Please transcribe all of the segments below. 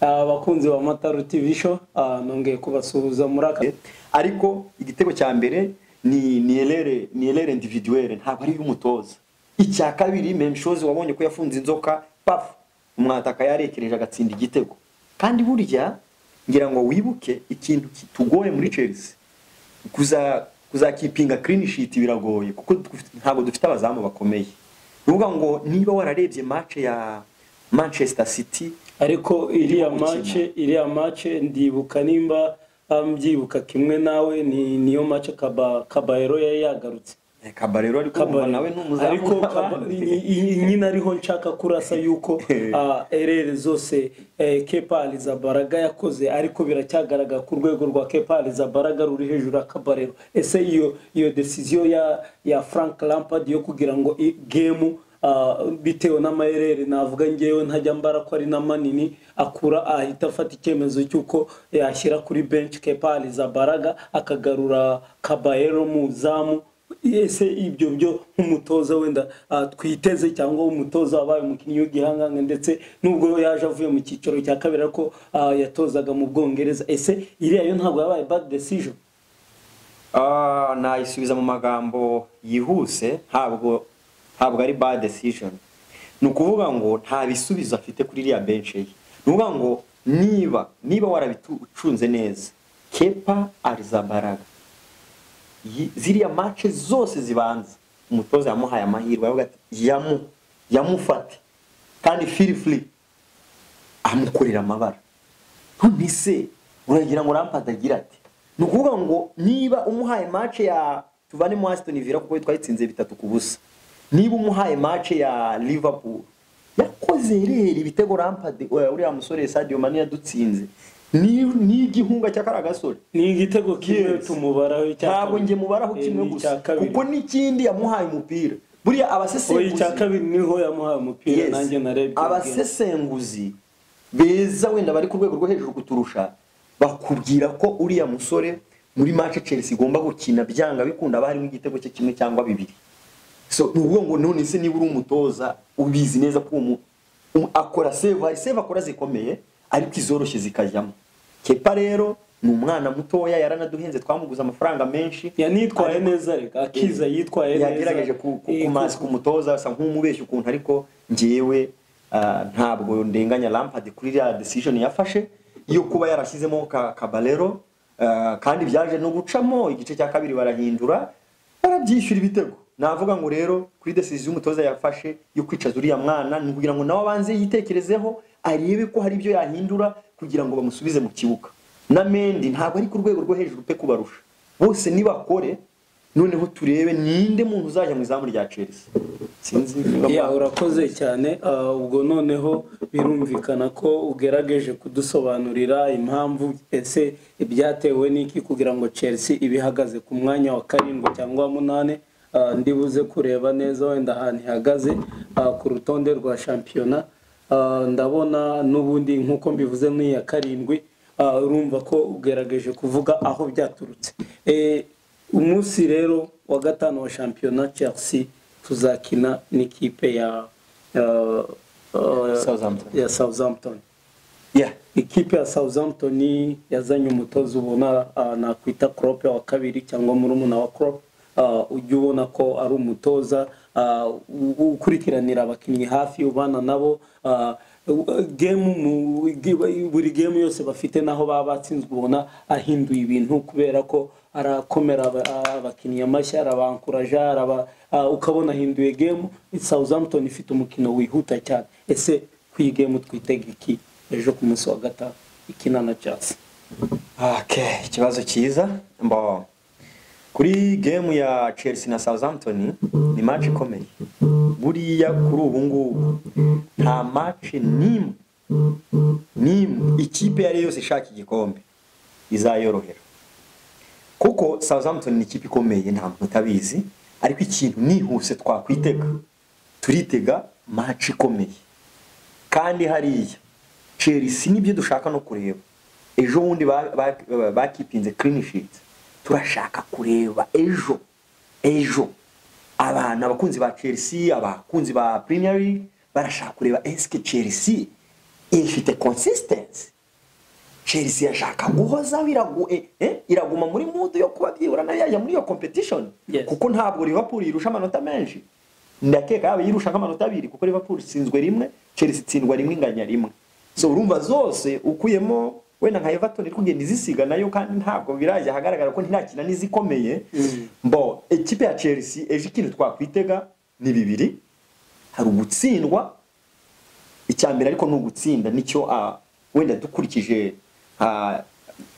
abakunzi ba Mataro TV show nongeye kubasuhuza muri aka ariko igitego cya mbere ni erreur individuelle ntabwo ari y'umutoza. Icya kabiri même chose wabonye ko yafunze inzoka paf umwataka yarekereje agatsinda igitego. Kandi burya ngira ngo wibuke ikintu kitugoye muri Chelsea kuzakipinga clean sheet biragoye kuko ntabwo dufite abazamu bakomeye. Nuvuga ngo niba wararebye match ya Manchester City ariko iriya match ndibuka nimba mbyibuka kimwe nawe niyo match Caballero yagarutse. Caballero ariko nawe n'umuzamu ariko nyina ariho nshaka kurasa yuko erere zose Kepa Arrizabalaga yakoze ariko biracyagaragara ku rwego rwa Kepa Arrizabalaga ruri hejuru ya Caballero. Ese iyo decision ya Frank Lampard yo kugira ngo game bitewe n'amayerere navuga ngewe ntajya mbara ko ari na manini akura ahita afata icyemezo cyuko yashyira kuri bench Kepa Arrizabalaga akagarura Caballero mu zamu. Ese ibyo byo nk'umutoza wenda twiteze cyangwa umutoza wabaye umukinnyi w'igihanganga ndetse nubwo yaje avuye mu cyiciro cya kabiri ariko yatozaga mu Bwongereza. Ese iriya yo ntabwo yabaye bad decision? Nayisubiza mu magambo yihuse ntabwo ari bad decision. Nukuvuga ngo nta bisubizo afite kuri iriya bench ye. Nukuvuga ngo niba warabicunze neza Kepa Arrizabalaga ziriya match zose zibanza umutoza yamuhaye amahirwe yavuga ati yamufate kandi feel free amukorera amabara. Ntunise uragira ngo Lampard agira ati nukuvuga ngo niba umuhaye match ya tuvane mu Aston Villa kuko twayitsinze 3-0 niba umuhaye match ya Liverpool yakoze rero ibitego Lampard uriya musore Sadio Mane yadutsinze ni igihunga cy'akaragasore ni igitego kimwe tumubaraho cyangwa nge mubaraho kimwe gusa kuko n'ikindi yamuhaye umupira buriya abasesenguzi cya kabiri niho yamuhaye umupira nanjye narebye abasesenguzi beza wenda bari ku rwego rwo hejuru kuturusha bakubwira ko uriya musore muri match Chelsea igomba gukina byanga bikunda bari mu gitego cye kimwe cyangwa bibiri. So nuvuga ngo none se niba uri umutoza ubizi neza ko akora save akora zikomeye ariko izoroshye zikajyamo. Kepa rero ni umwana mutoya yaranaduhenze twamuguza amafaranga menshi yanitwaye neza reka akiza yitwaye neza yagerageje kumazi kumutoza asa nk'umubeshya ukuntu ariko ngewe ntabwo ndenganya Lampard kuri ya decision yafashe yo kuba yarashyizemo Caballero kandi byaje no gucamo igice cya kabiri barahindura barabyishyura ibitego. Navuga ngo rero kuri decision umutoza yafashe yo kwicaza uriya mwana ni kugira ngo nawe abanze yitekerezeho arebe ko hari ibyo yahindura kugira ngo bamusubize mu kibuga. Na Mendy ntabwo ari ku rwego rwo hejuru pe kubarusha bose nibakore noneho turebe ninde muntu uzajya mu izamu rya Chelsea. Sinzi urakoze cyane ubwo noneho birumvikana ko ugerageje kudusobanurira impamvu ese ibyatewe n'iki kugira ngo Chelsea ibihagaze ku mwanya wa 7 cyangwa 8. Ndibuze kureba neza wenda ahantu ihagaze ku rutonde rwa shampiyona. Ndabona n'ubundi nkuko mbivuze ni ya 7 urumva ko ugerageje kuvuga aho byaturutse. Umunsi rero wa 5 wa shampiyona Chelsea tuzakina n'ikipe ya Southampton. Ikipe ya Southampton yazanye umutoza ubona nakwita Klopp wa kabiri cyangwa murumuna wa Klopp. Ujye ubona ko ari umutoza ukurikiranira abakinnyi hafi ubana nabo buri game yose bafite naho baba batsinzwe ubona ahinduye ibintu kubera ko arakomera abakinnyi amashya arabankuraja ukabona ahinduye game. Southampton ifite umukino wihuta cyane. Ese kwi game twitega iki ejo ku munsi wa 5 ikina na Chelsea? Ikibazo cyiza kuri game ya Chelsea na Southampton ni match ikomeye. Buriya kuri ubu ngubu nta match nimwe ikipe yari yose ishaka igikombe izayorohera kuko Southampton ni ikipe ikomeye nta muntu utabizi ariko ikintu nihuse twakwitega turitega match ikomeye kandi hariya Chelsea nibyo dushaka no kureba. Ejo bundi bakipinze clean sheet turashaka kureba ejo abana abakunzi ba Chelsea abakunzi ba Premier League barashaka kureba eske Chelsea ifite consistency. Chelsea yashaka guhoza iraguma muri mood yo kuba byibura nayo yajya muri iyo competition, kuko ntabwo Liverpool irusha amanota menshi. Ndakeka yaba yirusha nk'amanota 2 kuko Liverpool sinzwe rimwe, Chelsea tsindwa rimwe inganya rimwe. So urumva zose ukuyemo wenda nka Everton iri kugenda izisiga nayo, kandi ntabwo birajya hagaragara ko ntakina nizikomeye. Bo equipe ya Chelsea eje ikintu twakwitega ni bibiri, hari ugutsindwa icyambere, ariko n'ugutsinda nicyo wenda dukurikije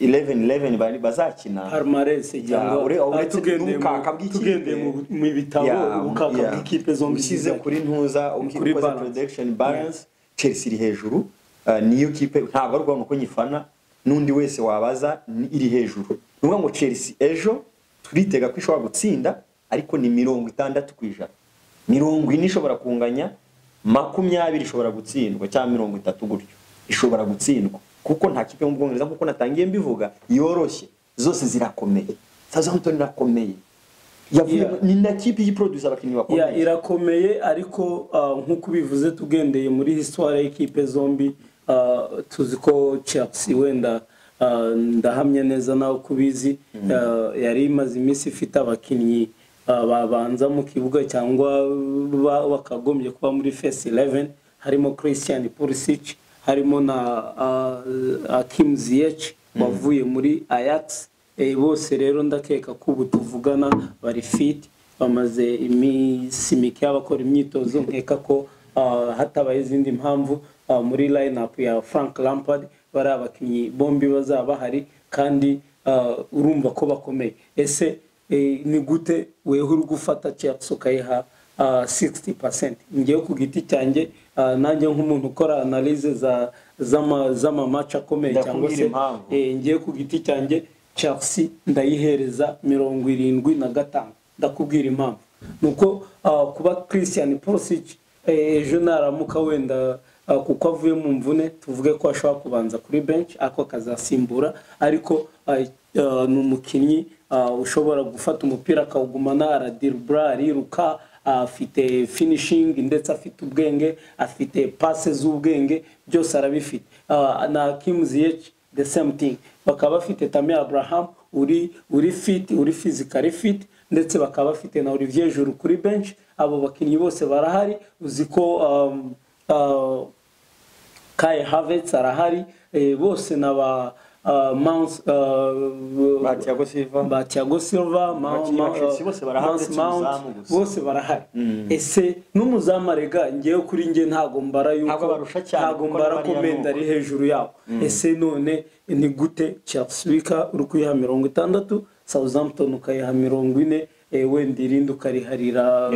11 bari bazakina Palmarès cyangwa tugendeye mu bitabo ubukaka bw'ikipe zombi usize kuri ntuza ukuri production balance. Chelsea iri hejuru, niyo kipe ntabwo arwa nuko nyifana nundi wese wabaza iri hejuru. Nuvuga ngo Chelsea ejo turitega ko ishobora gutsinda, ariko ni 60%. 40 ishobora kunganya, 20 ishobora gutsindwa, cyangwa 30 gutyo ishobora gutsindwa, kuko nta kipe mu Bwongereza nkuko natangiye mbivuga yoroshye, zose zirakomeye. Southampton irakomeye, ni na kipe yiproduce abakinnyi bakomeye, irakomeye, ariko nkuko bivuze tugendeye muri histoire y'ikipe zombi, tuzi ko Chelsea wenda ndahamye neza nawe kubizi yari imaze iminsi ifite abakinnyi babanza mu kibuga cyangwa bakagombye kuba muri first 11, harimo Christian Pulisic, harimo na Hakim Ziyech wavuye muri Ajax. Bose rero ndakeka ko ubu tuvugana bari fit, bamaze iminsi mike abakora imyitozo. Nkeka ko hatabaye izindi mpamvu muri line-up ya Frank Lampard bari abakinnyi bombi bazaba hari, kandi urumva ko bakomeye. Ese ni gute wewe uri gufata Chelsea ukayiha 60%? Ngiye ku giti cyanjye nanjye nk'umuntu ukora analyse z'ama match akomeye, cyangwa se ngiye ku giti cyanjye Chelsea ndayihereza 75. Ndakubwira impamvu nuko kuba Christian Pulisic ejo naramuka wenda kuko avuye mu mvune, tuvuge ko ashobora kubanza kuri bench ako kazasimbura, ariko ni umukinnyi ushobora gufata umupira akawugumana, aradribla, ariruka, afite finishing ndetse afite ubwenge, afite passes z'ubwenge, byose arabifite. Na Hakim Ziyech the same thing, bakaba bafite Tammy Abraham uri fit, uri physically fit, ndetse bakaba bafite na Olivier Giroud kuri bench. Abo bakinnyi bose barahari, uziko Kai Havertz arahari, bose na Thiago Silva, bose barahari. Ese n'umuzamu rega ngiye kuri nge ntago mbara yuko ntago mbara komenda ari hejuru yabo. Ese none ni gute Chelsea uri kuyiha 60, Southampton ukayiha 40, wenda irindi ukariharira?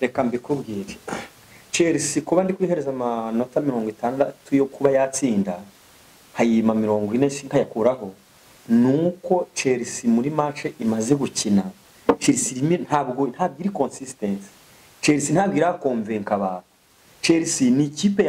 Reka mbikubwire, Chelsea kuba ndi kwihereza amanota 60 yo kuba yatsinda hayima 40 sinkayakuraho, nuko Chelsea muri match imaze gukina, Chelsea ntabwo iri consistent, Chelsea ntabwo irakonvenka abantu. Chelsea ni ikipe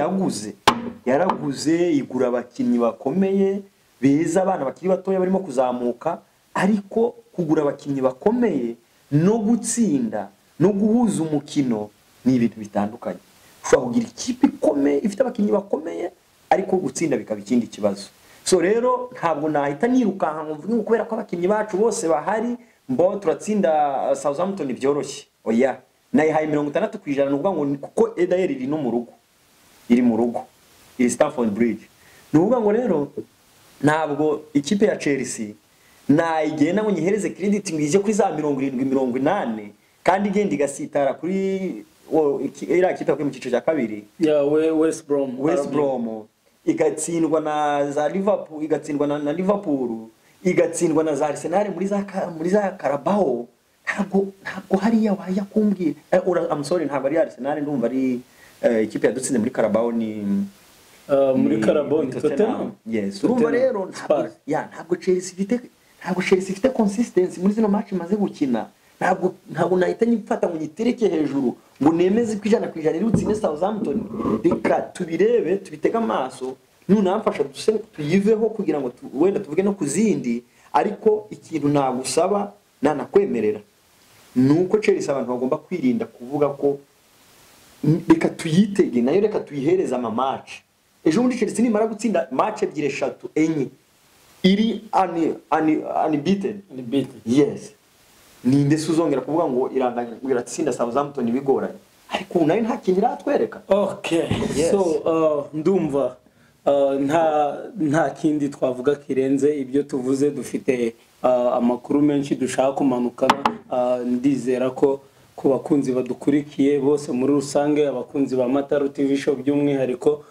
yaraguze igura abakinnyi bakomeye beza, abana bakiri batoya barimo kuzamuka, ariko kugura abakinnyi bakomeye no gutsinda no guhuza umukino ni ibintu bitandukanye. Ushobora kugira ikipe ikomeye ifite abakinnyi bakomeye, ariko gutsinda bikaba ikindi kibazo. So rero ntabwo nahita nirukanka ngo mvuge kubera ko abakinnyi bacu bose bahari mbo turatsinda Southampton byoroshye. Oya, nayihaye 60% nuvuga ngo kuko Edayer iri no mu rugo, iri mu rugo, iri Stamford Bridge. Nuvuga ngo rero ntabwo ikipe ya Chelsea nayigenda ngo nyihereze credit ngije kuri za 70-80, kandi igenda igasitara kuri ira kipe kwa mu cyiciro cya kabiri ya West Brom igatsindwa na za Liverpool, igatsindwa na Liverpool, igatsindwa na za Arsenal muri za Carabao. Ntabwo hariya waya kumbwira I'm sorry, ntabwo ari Arsenal, ndumva ari ikipe yadutsinze muri Carabao, ni muri Carabao Tottenham. Yes, urumva rero ntabwo Chelsea ifite consistency muri zino match maze gukina. Ntabwo nahita nyifata ngo nyitereke hejuru ngo nemeze ko 100% iri utsine Southampton. Reka tubirebe, tubitega amaso, nunamfasha tuyiveho kugira ngo wenda tuvuge no kuzindi. Ariko ikintu nagusaba nanakwemerera nuko Chelsea abantu bagomba kwirinda kuvuga ko reka tuyitege nayo, reka tuyihereza ama match. ejo bundi Chelsea nimara gutsinda match ebyiri eshatu enye iri unbeaten. Yes, ninde suzongera kuvuga ngo iranganya iratsinda Southampton bigoranye, ariko nayo nta kintu iratwereka. Okay, yes. So ndumva nta kindi twavuga kirenze ibyo tuvuze. Dufite amakuru menshi dushaka kumanukana. Ndizera ko ku bakunzi badukurikiye bose muri rusange, abakunzi ba Mataro TV Show by'umwihariko,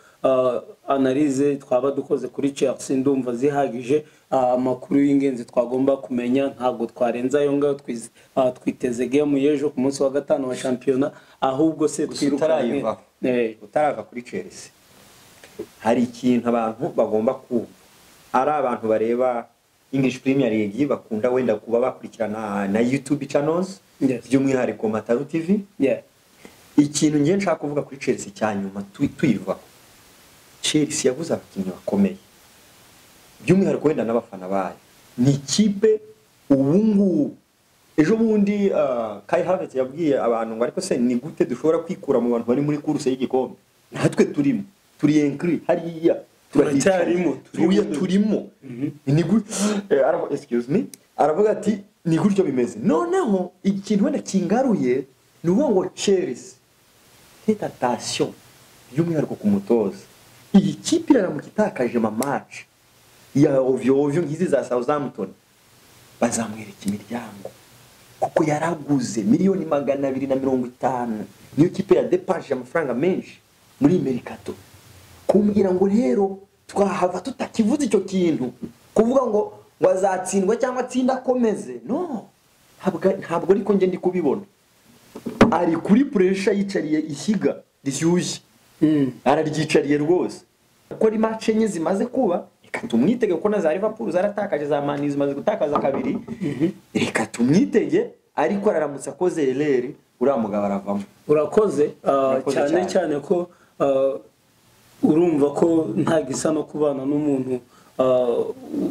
analize twaba dukoze kuri Chelsea ndumva zihagije. Amakuru y'ingenzi twagomba kumenya ntabwo twarenza ayo ngayo. Twiteze game y'ejo ku munsi wa gatanu wa shampiyona, ahubwo se twirukanye utarava kuri Chelsea. Hari ikintu abantu bagomba kumva, ari abantu bareba English Premier League bakunda wenda kuba bakurikirana na YouTube channels by'umwihariko Mataro TV. Ikintu ngiye nshaka kuvuga kuri Chelsea cyanyuma tuyiva, Chelsea yaguze abakinnyi bakomeye by'umwihariko wenda n'abafana bayo. Ni ikipe ubungu. Ejo bundi Kai Havertz yabwiye abantu ngo ariko se ni gute dushobora kwikura mu bantu bari muri course y'igikombe, natwe turimo, turi inclus hariya, turimo ni gute excuse me, aravuga ati ni gutyo bimeze. Noneho ikintu wenda kingaruye ni ngo Chelsea faites attention by'umwihariko ku mutoza. Iyi kipe iramuka itakaje match ya ovyo ngizi za Southampton, bazamwereka imiryango kuko yaraguze miliyoni 250. Niyo kipe ya depanche amafaranga menshi muri Mercato. Kumbwira ngo rero twahava tutakivuze icyo kintu kuvuga ngo wazatsindwa cyangwa atsinda akomeze, no, ntabwo ariko nge ndi kubibona. Ari kuri pressure yicariye ishyiga rishyushye, araryicariye rwose kuko ari match enye zimaze kuba. Reka tumwitege ko na za Liverpool zaratakaje, za Man U zimaze gutakaza kabiri. Reka tumwitege, ariko araramutse akoze erreur uriya mugabo aravamo. Urakoze cyane ko urumva ko nta gisa no kubana n'umuntu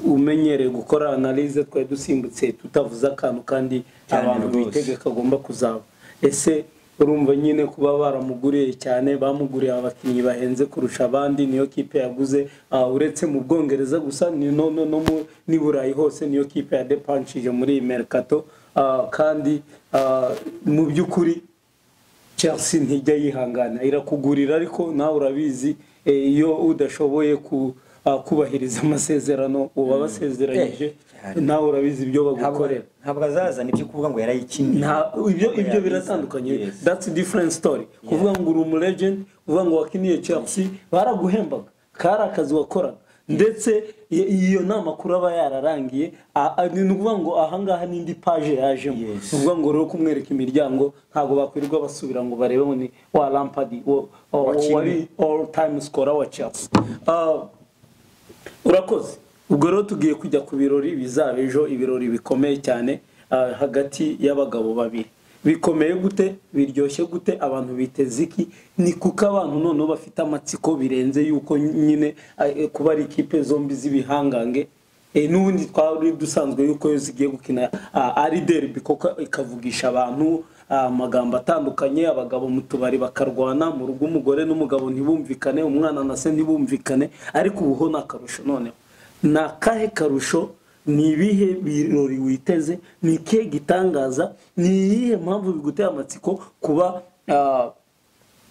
umenyereye gukora analyse twaye dusimbutse tutavuza akantu kandi abantu bitegeka agomba kuzaba. Ese urumva nyine kuba baramuguriye cyane, bamuguriye abakinnyi bahenze kurusha abandi, niyo kipe yaguze uretse mu Bwongereza gusa, no ni Burayi hose niyo kipe ya depanchije muri Mercato. Kandi mu by'ukuri Chelsea ntijya yihangana, irakugurira ariko nawe urabizi iyo udashoboye kubahiriza amasezerano uba basezeranyije, nawe urabizi ibyo bagukorera. Ntabwo azazana ibyo kuvuga ngo yarayikiniye, ibyo biratandukanye. That's a different story. Kuvuga ngo uri umu legend, kuvuga ngo wakiniye Chelsea, baraguhembaga, kari akazi wakoraga, ndetse iyo nama kuraba yararangiye. Ni ukuvuga ngo ahangaha n'indi page yajemo, kuvuga ngo rero kumwereka imiryango ntabwo bakwirirwa basubira ngo barebe ngo ni wa Lampard wari all time scorer wa Chelsea. Urakoze. Ubwo rero tugiye kujya ku birori bizaba ejo, ibirori bikomeye cyane hagati y'abagabo babiri. Bikomeye gute, biryoshye gute, abantu biteze iki? Ni kuko abantu none bafite amatsiko birenze yuko nyine kuba ari ikipe zombi z'ibihangange. N'ubundi twari dusanzwe yuko yo zigiye gukina ari derby koko ikavugisha abantu amagambo atandukanye, abagabo mu tubari bakarwana, mu rugo umugore n'umugabo ntibumvikane, umwana na se ntibumvikane. Ariko ubuho nakarusho noneho nakahe karusho, ni ibihe birori witeze, ni ikihe gitangaza, ni iyihe mpamvu biguteye amatsiko kuba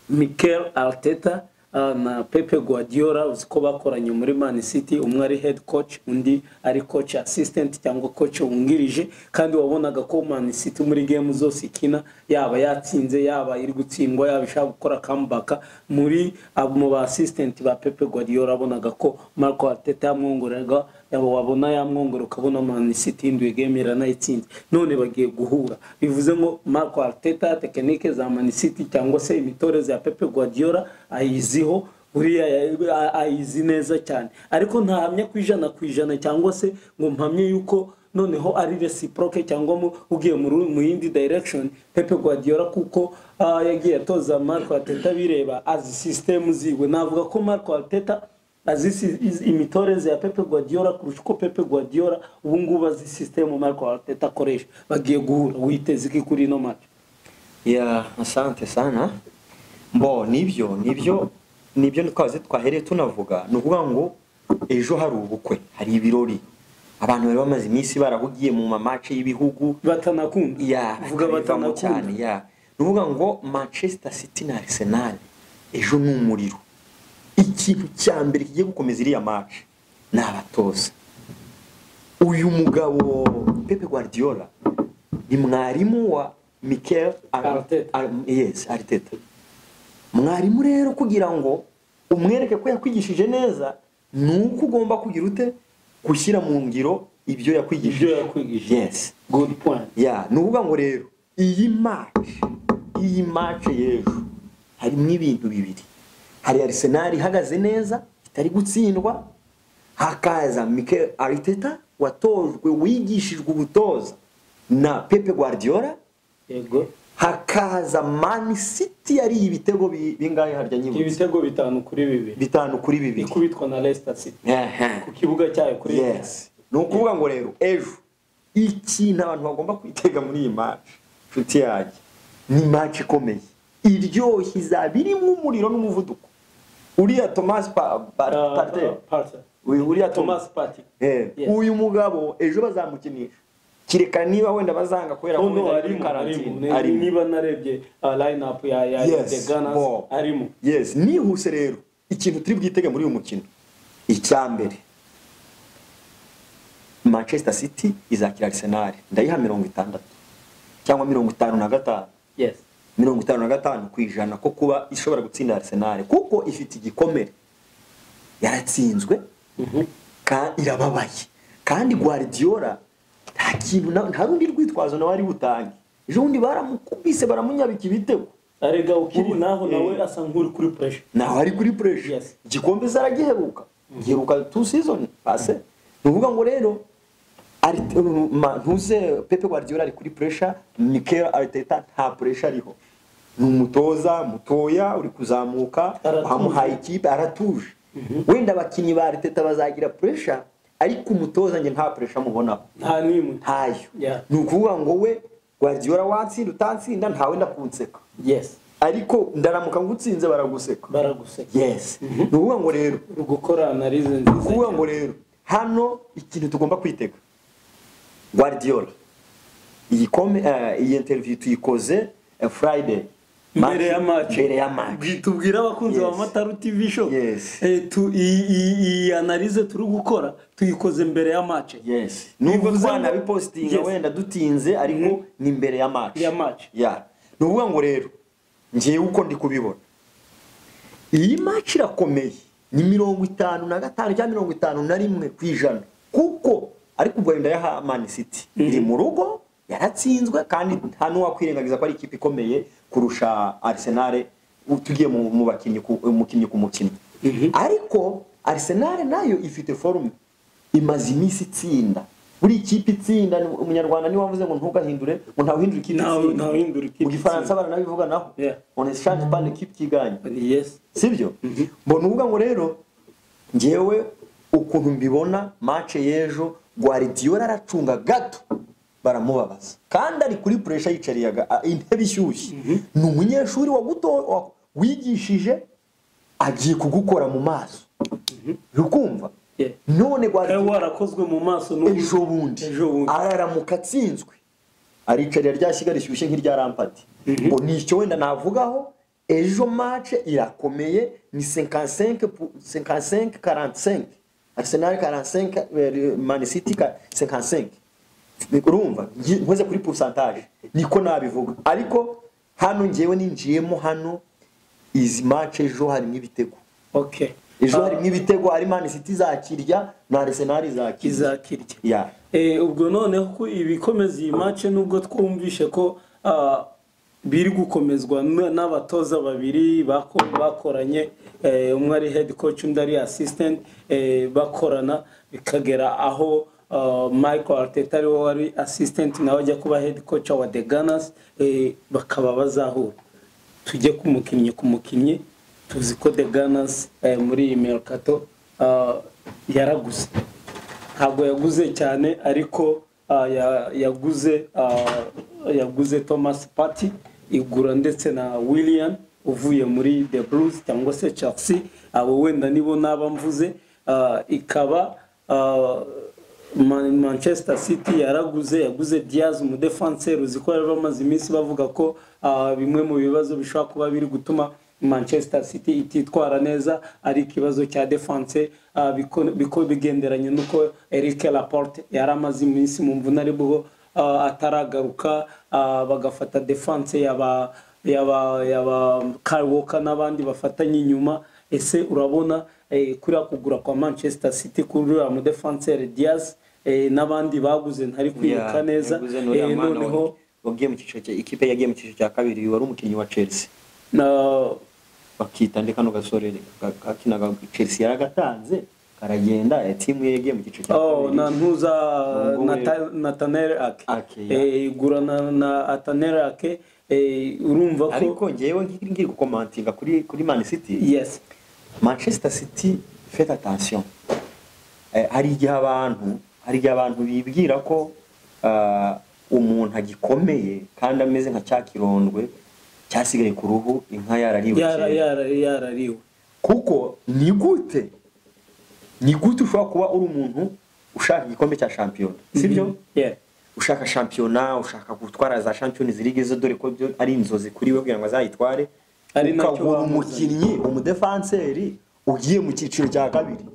Mikel Arteta na Pepe Guardiola uziko bakoranye muri Man City, umwe ari head coach undi ari coach assistant cyangwa coach wungirije, kandi wabonaga ko Man City muri game zose ikina yaba yatsinze yaba iri gutsindwa yaba ishaka gukora comeback. Muri mu ba assistant ba Pepe Guardiola abonaga ko Marco Arteta yamwongoreraga, yabo wabona yamwongora ukabona Man City induye game iranayitsinze. None bagiye guhura, bivuze ngo Marco Arteta technique za Man City cyangwa se imitoreze ya Pepe Guardiola ayiziho, uriya ayizi neza cyane, ariko ntahamya kwijana cyangwa se ngo mpamye yuko noneho ari reciproke cyangwa ugiye mu yindi direction. Pepe Guardiola kuko yagiye atoza Marco Arteta bireba as system ziwe, navuga ko Marco Arteta azi imitoreze ya Pepe Guardiola kurusha uko Pepe Guardiola ubu ngubu azi system Marco Arteta akoresha. Bagiye guhura, witeze iki kuri no match? Asante sana. Nibyo nibyo twaze twahereye tunavuga ni ukuvuga ngo ejo hari ubukwe hari ibirori abantu bari bamaze iminsi barahugiye mu mamace y'ibihugu batanakunda vuga batanakunda cyane ni ukuvuga ngo Manchester City na Arsenal ejo ni umuriro. Ikintu cya mbere kigiye gukomeza iriya match ni abatoza. Uyu mugabo Pep Guardiola ni mwarimu wa Mikel Arteta. Mwarimu rero kugira ngo umwereke ko yakwigishije neza nuko ugomba kugira ute gushyira mu ngiro ibyo yakwigishije. Yes, good point. Nuvuga ngo rero iyi match y'ejo harimo ibintu bibiri. Hari Arsenal ihagaze neza itari gutsindwa, hakaza Mikel Arteta watojwe wigishijwe ubutoza na Pep Guardiola, yego, hakaza Man City yari ibitego bingahe harya nyibutse ibitego 5-2 ikubitwa na Leicester City ku kibuga cyayo kuri. Yes, no kuvuga ngo rero ejo ikintu abantu bagomba kwitega muri iyi match nshuti yaje ni match ikomeye iryoshye izabirimo umuriro n'umuvuduko. Uriya Thomas Partey uriya Thomas Partey uyu mugabo ejo bazamukinisha kireka niba wenda bazanga kubera ko ari niba narebye line up ya The Gunners arimo. Yes, nihuse rero ikintu turi bwitege muri uyu mukino icyambere Manchester City izakira Arsenal ndayiha 60 cyangwa 55. Yes, 55% ko kuba ishobora gutsinda Arsenal kuko ifite igikomere yaratsinzwe kandi irababaye kandi Guardiola nta kintu nta rundi rwitwazo nawe ari butange. Ejo undi baramukubise baramunyabika ibitego arega ukiri naho nawe asa nk'uri kuri pressure. Naho ari kuri pressure. Yes, igikombe zaragiheruka giheruka 2 season pase. Nuvuga ngo rero ntuze Pep Guardiola ari kuri pressure, Mikel Arteta nta pressure ariho. Ni umutoza mutoya uri kuzamuka amuhaye ikipe aratuje. Wenda abakinyi ba Arteta bazagira pressure ariko umutoza nge nta pressure mubona nta nimwe ntayo. Ni ukuvuga ngo we Guardiola watsinda utatsinda ntawe ndakunseka. Yes, ariko ndaramuka ngutsinze baraguseka. Yes, ni ukuvuga ngo rero gukora analyse nziza. Ukuvuga ngo rero hano ikintu tugomba kwitega Guardiola iyi interview tuyikoze Friday mbere ya match tubwira abakunzi ba Mataru TV show. Iyi analyse turi gukora tuyikoze mbere ya match. Yes, nubwo twana bipostinga wenda dutinze ariko ni mbere ya match. Nuvuga ngo rero ngiye uko ndi kubibona iyi match irakomeye ni 55 cyangwa 51% kuko ariko ubwo wenda ya Man City iri mu rugo yaratsinzwe kandi nta n'uwakwirengagiza ko ari ikipe ikomeye kurusha Arsenal tugiye mu bakinyi umukinyi ku mukino. Ariko Arsenal nayo ifite forme imaze imisi itsinda. Buri ikipe itsinda umunyarwanda ni wavuze ngo ntugahindure ngo ntawuhindura ikipe itsinda. Mu Gifaransa bana nabivuga naho on ne change pas l'équipe qui gagne. Yes, sibyo? Mbona uvuga ngo rero ngewe ukuntu mbibona match y'ejo Guardiola aracunga gato baramubabaza kandi ari kuri pressure yicariyaga intebe ishyushye. Ni umunyeshuri wigishije agiye kugukora mu maso. Rukumva none Guardiola warakozwe mu maso no ejo bundi araramuka atsinzwe aricarira ryashyiga rishyushye nk'irya Lampard. Bo nicyo wenda navugaho ejo match irakomeye ni 55-45. Arsenal 45, Man City 55. Urumva nkoze kuri pourcentage niko nabivuga ariko hano ngewe ninjiyemo hano izi match ejo harimo ibitego. Okay, ejo harimo ibitego ari Man City zakirya na Arsenal zakirya. Ubwo noneho ko ibikomeza iyi match nubwo twumvishe ko biri gukomezwa n'abatoza babiri bakoranye, umwe ari head coach undi ari assistant, bakorana bikagera aho Michael Arteta ari wari assistant nawe ajya kuba head coach wa The Gunners, bakaba bazahura. Tujye ku mukinnyi tuzi ko The Gunners muri iyi mercato yaraguze, ntabwo yaguze cyane ariko yaguze Thomas Partey igura ndetse na Willian uvuye muri The Blues cyangwa se Chelsea, abo wenda nibo naba mvuze. Ikaba Manchester City yaguze Diaz umudefenseur, uziko bamaze iminsi bavuga ko bimwe mu bibazo bishobora kuba biri gutuma Manchester City ititwara neza ari ikibazo cya defense, biko bigenderanye nuko Eric Laporte yaramaze iminsi mu mvune ari bwo ataragaruka, bagafata defense yaba Kyle Walker n'abandi bafatanye inyuma. Ese urabona kuri kugura kwa Manchester City kuri mu defenseur Diaz n'abandi baguze ntari kwiruka neza, noneho wagiye mu cyiciro cya ikipe yagiye mu cyiciro cya kabiri wari umukinnyi wa Chelsea bakita ndeka no gasore kakinaga Chelsea yaragatanze karagenda timu ye yagiye mu cyiciro cya kabiri. Na ntuza Nathaniel Ake igura na Nathaniel Ake. Urumva ko ariko ngewe ngiri gukomantinga kuri Man City. Yes, Manchester City, faites attention. Hari igihe abantu bibwira ko umuntu agikomeye kandi ameze nka cyakirondwe cyasigaye ku ruhu inka yarariwe. Kuko ni gute ushobora kuba uri umuntu ushaka igikombe cya champion, sibyo? Ushaka championnat, ushaka gutwara za Champions League zo, dore ko byo ari inzozi kuri we kugira ngo azayitware, ari nacyo umukinnyi umudefenseur ugiye mu cyiciro cya kabiri.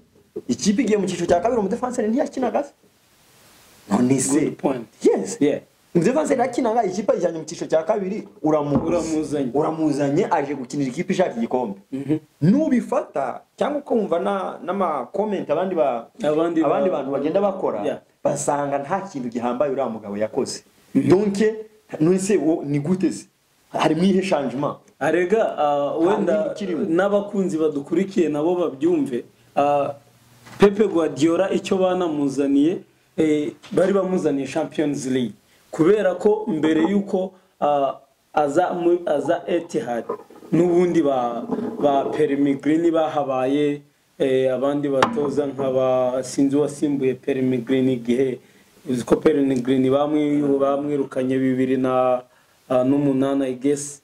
Ikipe igiye mu cyiciro cya kabiri umudefenseur ntiyakinaga. None se yes, umudefenseur yakinaga, ikipe ijyanye mu cyiciro cya kabiri uramuzanye aje gukinira ikipe ishaka igikombe. Nubifata cyangwa ukumva n'ama comment abandi bantu bagenda bakora, basanga nta kintu gihambaye uriya mugabo yakoze. Donc nuse ni gute se hari mwihe changement arega wenda n'abakunzi badukurikiye nabo babyumve. Pepe Guardiola icyo banamuzaniye bari bamuzaniye Champions League kubera ko mbere yuko aza Etihad n'ubundi ba Pellegrini bahabaye, abandi batoza nk'aba sinzi wasimbuye Pellegrini igihe uziko Pellegrini bamwirukanye 2008 I guess.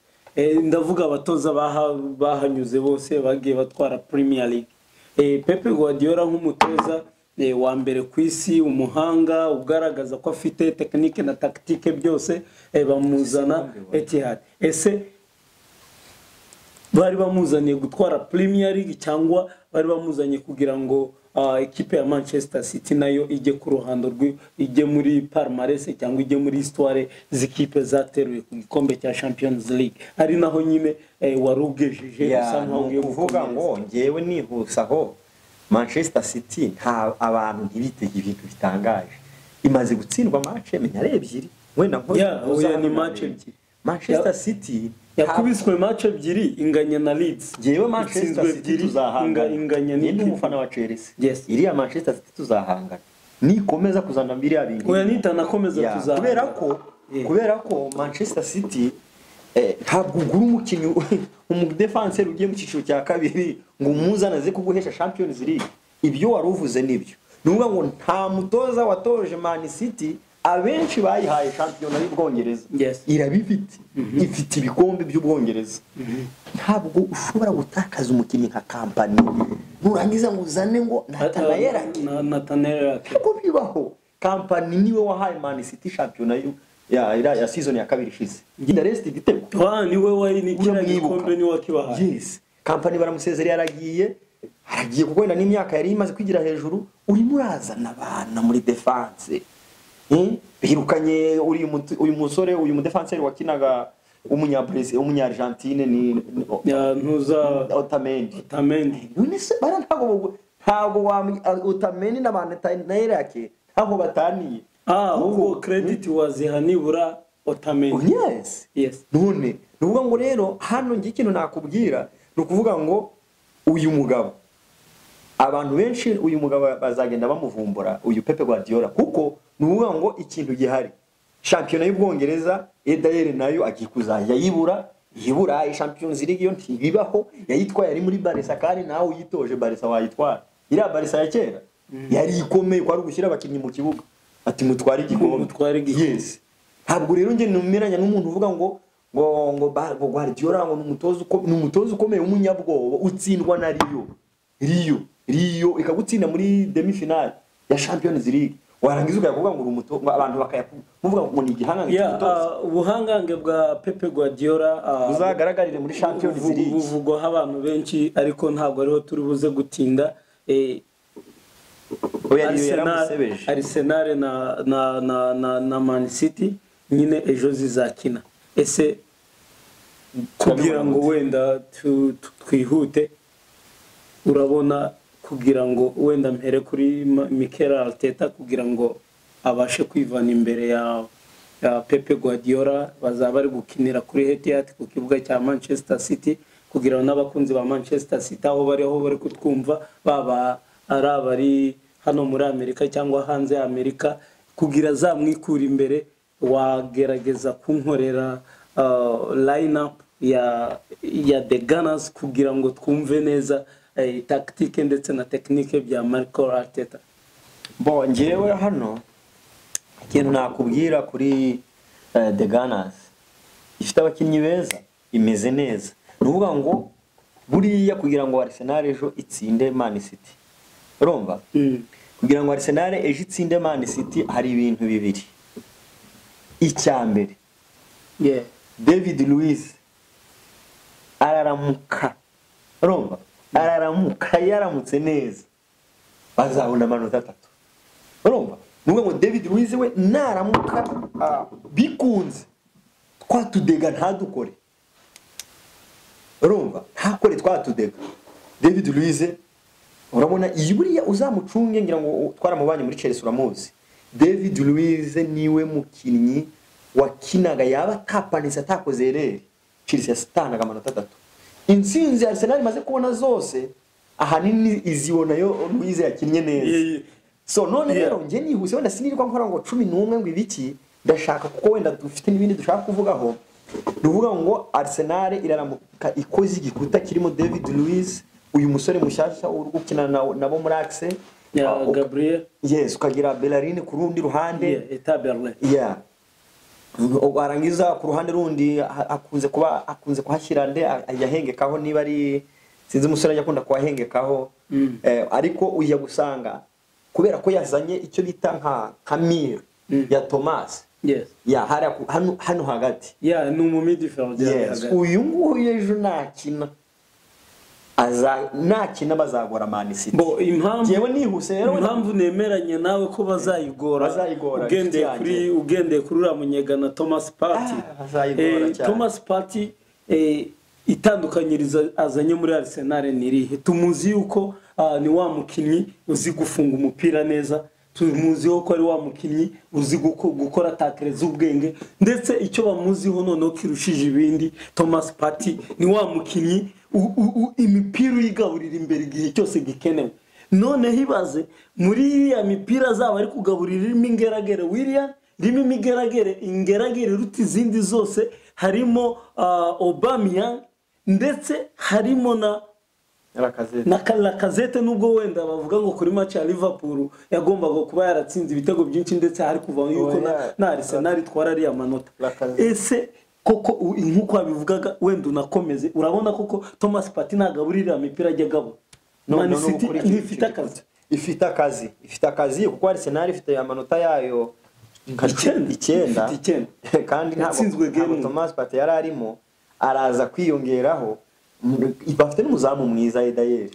Ndavuga abatoza bahanyuze bose bagiye batwara Premier League. Pepe Guardiola nk'umutoza wa mbere ku isi, umuhanga ugaragaza ko afite technique na tactique byose, bamuzana Etihad. Ese bari bamuzaniye gutwara Premier League cyangwa bari bamuzanye kugira ngo ikipe ya Manchester City nayo ijye ku ruhando ijye muri palmarès cyangwa ijye muri histoire z'ikipe zateruye ku gikombe cya Champions League? Ari naho nyine warugejeje usa nkaho ugiye kuvuga ngo ngewe nihusaho Manchester City nta abantu ntibitege ibintu bitangaje. Imaze gutsindwa match menyare ebyiri wenda nko ni match ebyiri. Manchester City yakubiswe match ebyiri inganya na Leeds. Ngewe Manchester City tuzahangana ni umufana wa Chelsea. Yes. Iriya Manchester City tuzahangana nikomeza kuzana mbiri yabingi. Oya nitanakomeza tuzahangana kubera ko Manchester City ntabwo ugura umukinnyi umudefenseur ugiye mu cyiciro cya kabiri ngo umuzanaze kuguhesha Champions League. Ibyo waruvuze nibyo. Nuvuga ngo nta mutoza watoje Man City abenshi bayihaye championnat y'Ubwongereza. Irabifite ifite ibikombe by'Ubwongereza. Ntabwo ushobora gutakaza umukinnyi nka Company nurangiza ngo uzane ngo Nathaniel Ake. Ko bibaho Company niwe wahaye Man City championnat ya season ya kabiri ishize. Ginda rest igitego. Niwe wari ni kira gikombe ni wakibahaye. Yes. Company baramusezerera aragiye kuko wenda n'imyaka yari imaze kwigira hejuru, uri murazana abana muri defense. Birukanye uyu musore uyu mudefenseur wakinaga umunya-Brazil umunya-Argentine ni ntuza Otamendi. None se bara ntago Otamendi n'abantu Nathaniel ntago bataniye. Ubwo credit wazihanibura Otamendi. Yes. None nuvuga ngo rero hano ngi ikintu nakubwira nukuvuga ngo uyu mugabo abantu benshi uyu mugabo bazagenda bamuvumbura uyu Pepe Guardiola kuko nuvuga ngo ikintu gihari championnat y'Ubwongereza EDR nayo akikuzajya yibura Champions League yo ntibibaho yayitwaye ari muri Barca kandi nawe uyitoje Barca wayitwara ira Barca ya kera yari ikomeye kwari gushyira abakinnyi mu kibuga ati mutware igikombe. Yes. Ntabwo rero nge numeranya n'umuntu uvuga ngo ngo Guardiola ngo n'umutoza ukomeye w'umunyabwoba utsindwa na Rio ikagutsinda muri demi finale ya Champions League warangiza ukavuga ngo abantu bakayavuga ngo ni igihangange cy'umutoza. Ubuhangange bwa Pepe Guardiola buzagaragarire muri Champions League buvugwa abantu benshi ariko ntabwo ariho turi buze gutinda. Arsenal na Man City nyine ejo zizakina. Ese kugira ngo wenda twihute urabona kugira ngo wenda mpere kuri Mikel Arteta kugira ngo abashe kwivana imbere ya Pepe Guardiola bazaba bari gukinira kuri Etihad ku kibuga cya Manchester City kugira ngo n'abakunzi ba Manchester City aho bari kutwumva baba ari hano muri Amerika cyangwa hanze ya Amerika kugira zamwikura imbere wagerageza kunkorera line up ya The Gunners kugira ngo twumve neza tactique ndetse na technique bya Mikel Arteta. Ngewe hano ikintu nakubwira kuri The Gunners ifite abakinnyi beza imeze neza nuvuga ngo buriya kugira ngo Arsenal ejo itsinde Man City urumva kugira ngo Arsenal ejo itsinde Man City hari ibintu bibiri. Icyambere David Luiz araramuka urumva araramuka yaramutse neza bazabona amanota 3 urumva nuvuga ngo David Luiz we naramuka bikunze twatudega ntadukore urumva ntakore twatudega David Luiz urabona buriya uzamucunge ngira ngo twaramubanye muri Chelsea uramuzi. David Luiz niwe mukinnyi wakinaga yaba tapanisa atakoze ereri Chelsea yasitanaga amanota 3. Intsinzi Arsenal imaze kubona zose ahanini izibona yo Luiz yakinnye neza. So none rero nge nihuse wenda sinirirwa nkora ngo 11 ngo ibiki ndashaka kuko wenda dufite n'ibindi dushaka kuvugaho. Duvuga ngo Arsenal iraramuka ikoze igikuta kirimo David Luiz uyu musore mushyashya uri gukina nabo muri Axe Gabriel ukagira Bellerin ku rundi ruhande Etaberle warangiza ku ruhande rundi akunze kuhashyira nde yahengekaho niba ari sinzi umusore yakunda kuhahengekaho ariko uya gusanga kubera ko yazanye icyo bita nka Mir ya Thomas hari hano hagati ni mu midfield uyu nguyu ejo nakina bazagora Man City. Jewe nihuse rero impamvu nemeranye nawe ko bazayigora ugendeye kuri uramunyega na Thomas Partey. Thomas Partey itandukanyiriza azanye muri Arsenal nirihe tumuzi yuko ni wa mukinnyi uzi gufunga umupira neza tumuziho ko ari wa mukinnyi uzi gukora tackle z'ubwenge ndetse icyo bamuziho noneho kirushije ibindi Thomas Partey ni wa mukinnyi imipira uyigaburira imbere igihe cyose gikenewe. None hibaze muri ya mipira zaba ari kugaburira irimo ingeragere William rimo ingeragere ruti izindi zose harimo Aubameyang ndetse harimo na Lacazette nubwo wenda bavuga ngo kuri match ya Liverpool yagombaga kuba yaratsinze ibitego byinshi ndetse hari kuva yuko na Arsenal twara ari amanota. Ese koko nkuko abivugaga wenda unakomeze urabona koko Thomas Partey nagaburira imipira ajya gabo Man City ifite akazi kuko Arsenal ifite amanota yayo 9 kandi ntabwo Thomas Partey yari arimo araza kwiyongeraho bafite n'umuzamu mwiza Edayer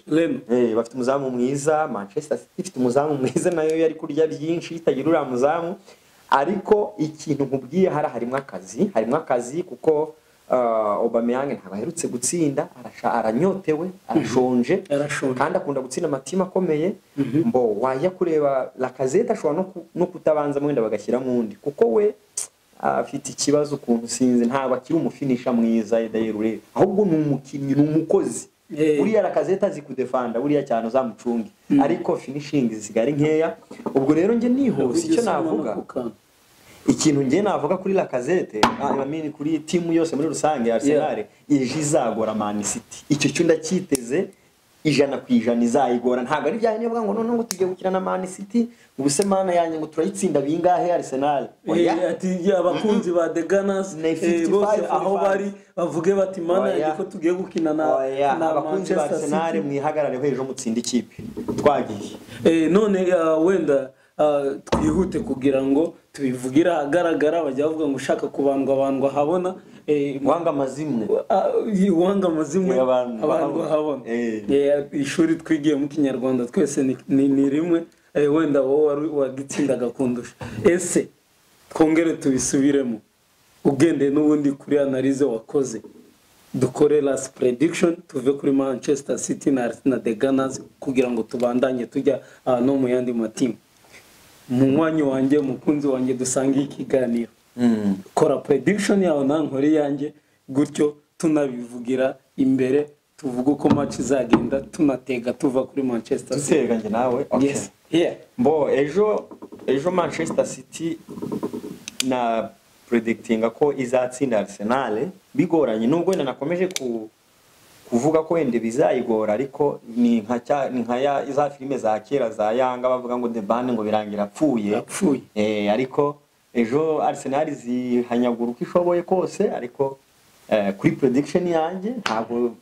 bafite umuzamu mwiza Manchester City ifite umuzamu mwiza nayo yari kurya byinshi itagira uriya muzamu ariko ikintu nkubwiye harimo akazi kuko Aubameyang ntabwo aherutse gutsinda aranyotewe arashonje kandi akunda gutsinda amatima akomeye wajya kureba Lacazette ashobora no kutabanza mwenda bagashyiramo undi kuko we afite ikibazo ukuntu sinzi ntabwo akiri umufinisha mwiza Edayer ahubwo ni umukinnyi ni umukozi uriya Lacazette azi kudefanda uriya cyane uzamucunge ariko finishing zisigara nkeya. Ubwo rero nge nihuse icyo navuga ikintu nge navuga kuri Lacazette kuri timu yose muri rusange Arsenal ije izagora Man City icyo cyo ndacyiteze 100% izayigora. Ntabwo ari bya niba ngo none ngo tugiye gukina na Man City ubuse mana yanjye ngo turayitsinda bingahe Arsenal. Ati abakunzi ba The Gunners bose aho bari bavuge bati mana yanjye ko tugiye gukina na abakunzi ba Arsenal mwihagarare hejo mutsinda ikipe twagiye. None wenda twihute kugira ngo tubivugira ahagaragara bajya bavuga ngo ushaka kubandwa habona wanga amazimwe abantu habona ishuri twigiye mu Kinyarwanda twese ni rimwe wenda wowe wagitsindaga kundusha. Ese twongere tubisubiremo ugende n'ubundi kuri analyse wakoze dukore last prediction tuve kuri Manchester City na The Gunners kugira ngo tubandanye tujya no mu yandi matimu. Mu mwanya wanjye mukunzi wanjye dusanga ikiganiro kora prediction yawe nankore yanjye gutyo tunabivugira imbere tuvuga uko match izagenda tunatega tuva kuri Manchester City. Tuteganye nawe okay. Yes. Yeah. Bo ejo Manchester City na predictinga ko izatsinda Arsenal bigoranye nubwo wenda nakomeje kuvuga ko wende bizayigora ariko ni nka za filime za kera za Yanga bavuga ngo The Band ngo birangira apfuye. Ariko ejo Arsenal zihanyagura uko ishoboye kose ariko kuri prediction yanjye ntabwo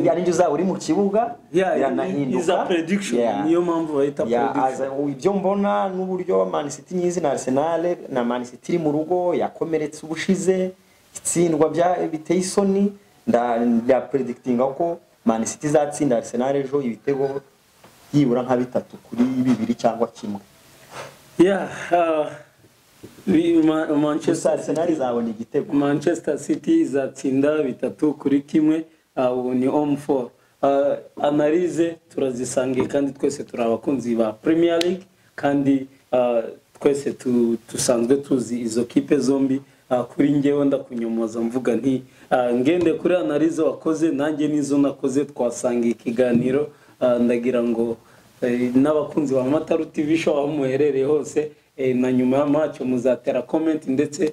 yarinje uzaba uri mu kibuga biranahinduka. Iza prediction niyo mpamvu bayita prediction. Ibyo mbona n'uburyo Man City nyizi na Arsenal na Man City iri mu rugo yakomeretse ubushize itsindwa biteye isoni nda predictinga ko Man City izatsinda Arsenal ejo ibitego yibura nka 3 kuri 2 cyangwa 1. Arsenal izabona igitego. Manchester City izatsinda 3 kuri 1. Ni home for analyse turazisangiye kandi twese turabakunzi ba Premier League kandi twese tusanzwe tuzi izo kipe zombi. Kuri ngewe ndakunyomoza mvuga nti ngende kuri analyse wakoze nanjye nizo nakoze twasangiye ikiganiro. Ndagira ngo n'abakunzi ba Mataru TV show aho muherereye hose na nyuma ya match muzatera comment ndetse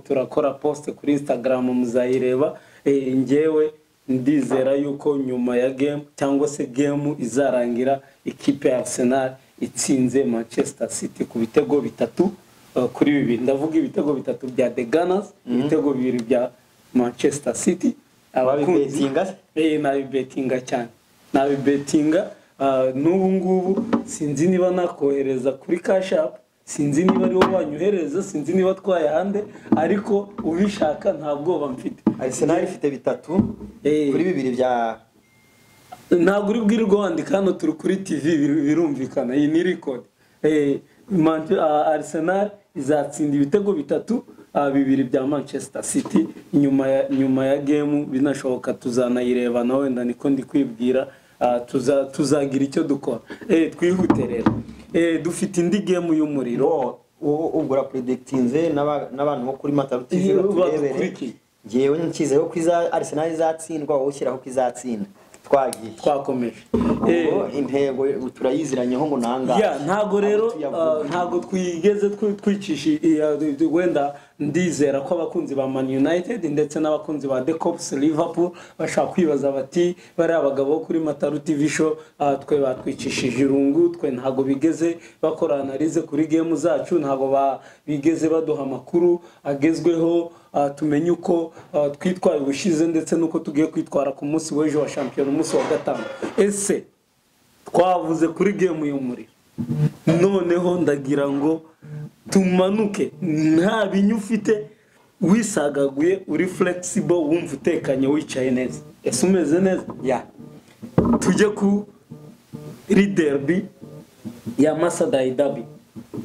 turakora post kuri Instagram muzayireba. Ngewe ndizera yuko nyuma ya game cyangwa se game izarangira ikipe ya Arsenal itsinze Manchester City ku bitego 3 kuri 2. ndavuga ibitego 3 bya The Gunners ibitego 2 bya Manchester City. Abakunzi nabibetinga cyane nabibetinga n'ubu ngubu sinzi niba nakohereza kuri Cash App sinzi niba ari wowe wanyohereza sinzi niba twayahande ariko ubishaka nta bwoba mfite. Arsenal ifite 3 kuri 2 bya ntabwo uri bwirirwa wandika hano turi kuri TV birumvikana iyi ni record. Arsenal izatsinda ibitego 3 2 bya Manchester City nyuma ya game binashoboka tuzanayireba nawe wenda niko ndi kwibwira tuzagira icyo dukora. Twihute rero dufite indi game y'umuriro ubwo predictinze n'abantu bo kuri Mataru TV turebere ngewe nkizeho ko Arsenal izatsindwa wowe ushyiraho ko izatsinda twakomeje intego turayiziranyeho ngo nanga ntago rero ntago twigeze twicisha wenda ndizera ko abakunzi ba Man United ndetse n'abakunzi ba The Cops Liverpool bashaka kwibaza bati bari abagabo kuri Mataru TV show twe batwicishije irungu twe ntago bigeze bakora analyse kuri game zacu ntago bigeze baduha makuru agezweho tumenye uko twitwaye ubushize ndetse nuko tugiye kwitwara ku munsi w'ejo wa champion umunsi wa 5. Ese twavuze kuri game y'umuriro noneho ndagira ngo tumanuke nta binyu ufite wisagaguye uri flexible wumva utekanye wicaye neza. Ese umeze neza tujye ku derby ya Merseyside derby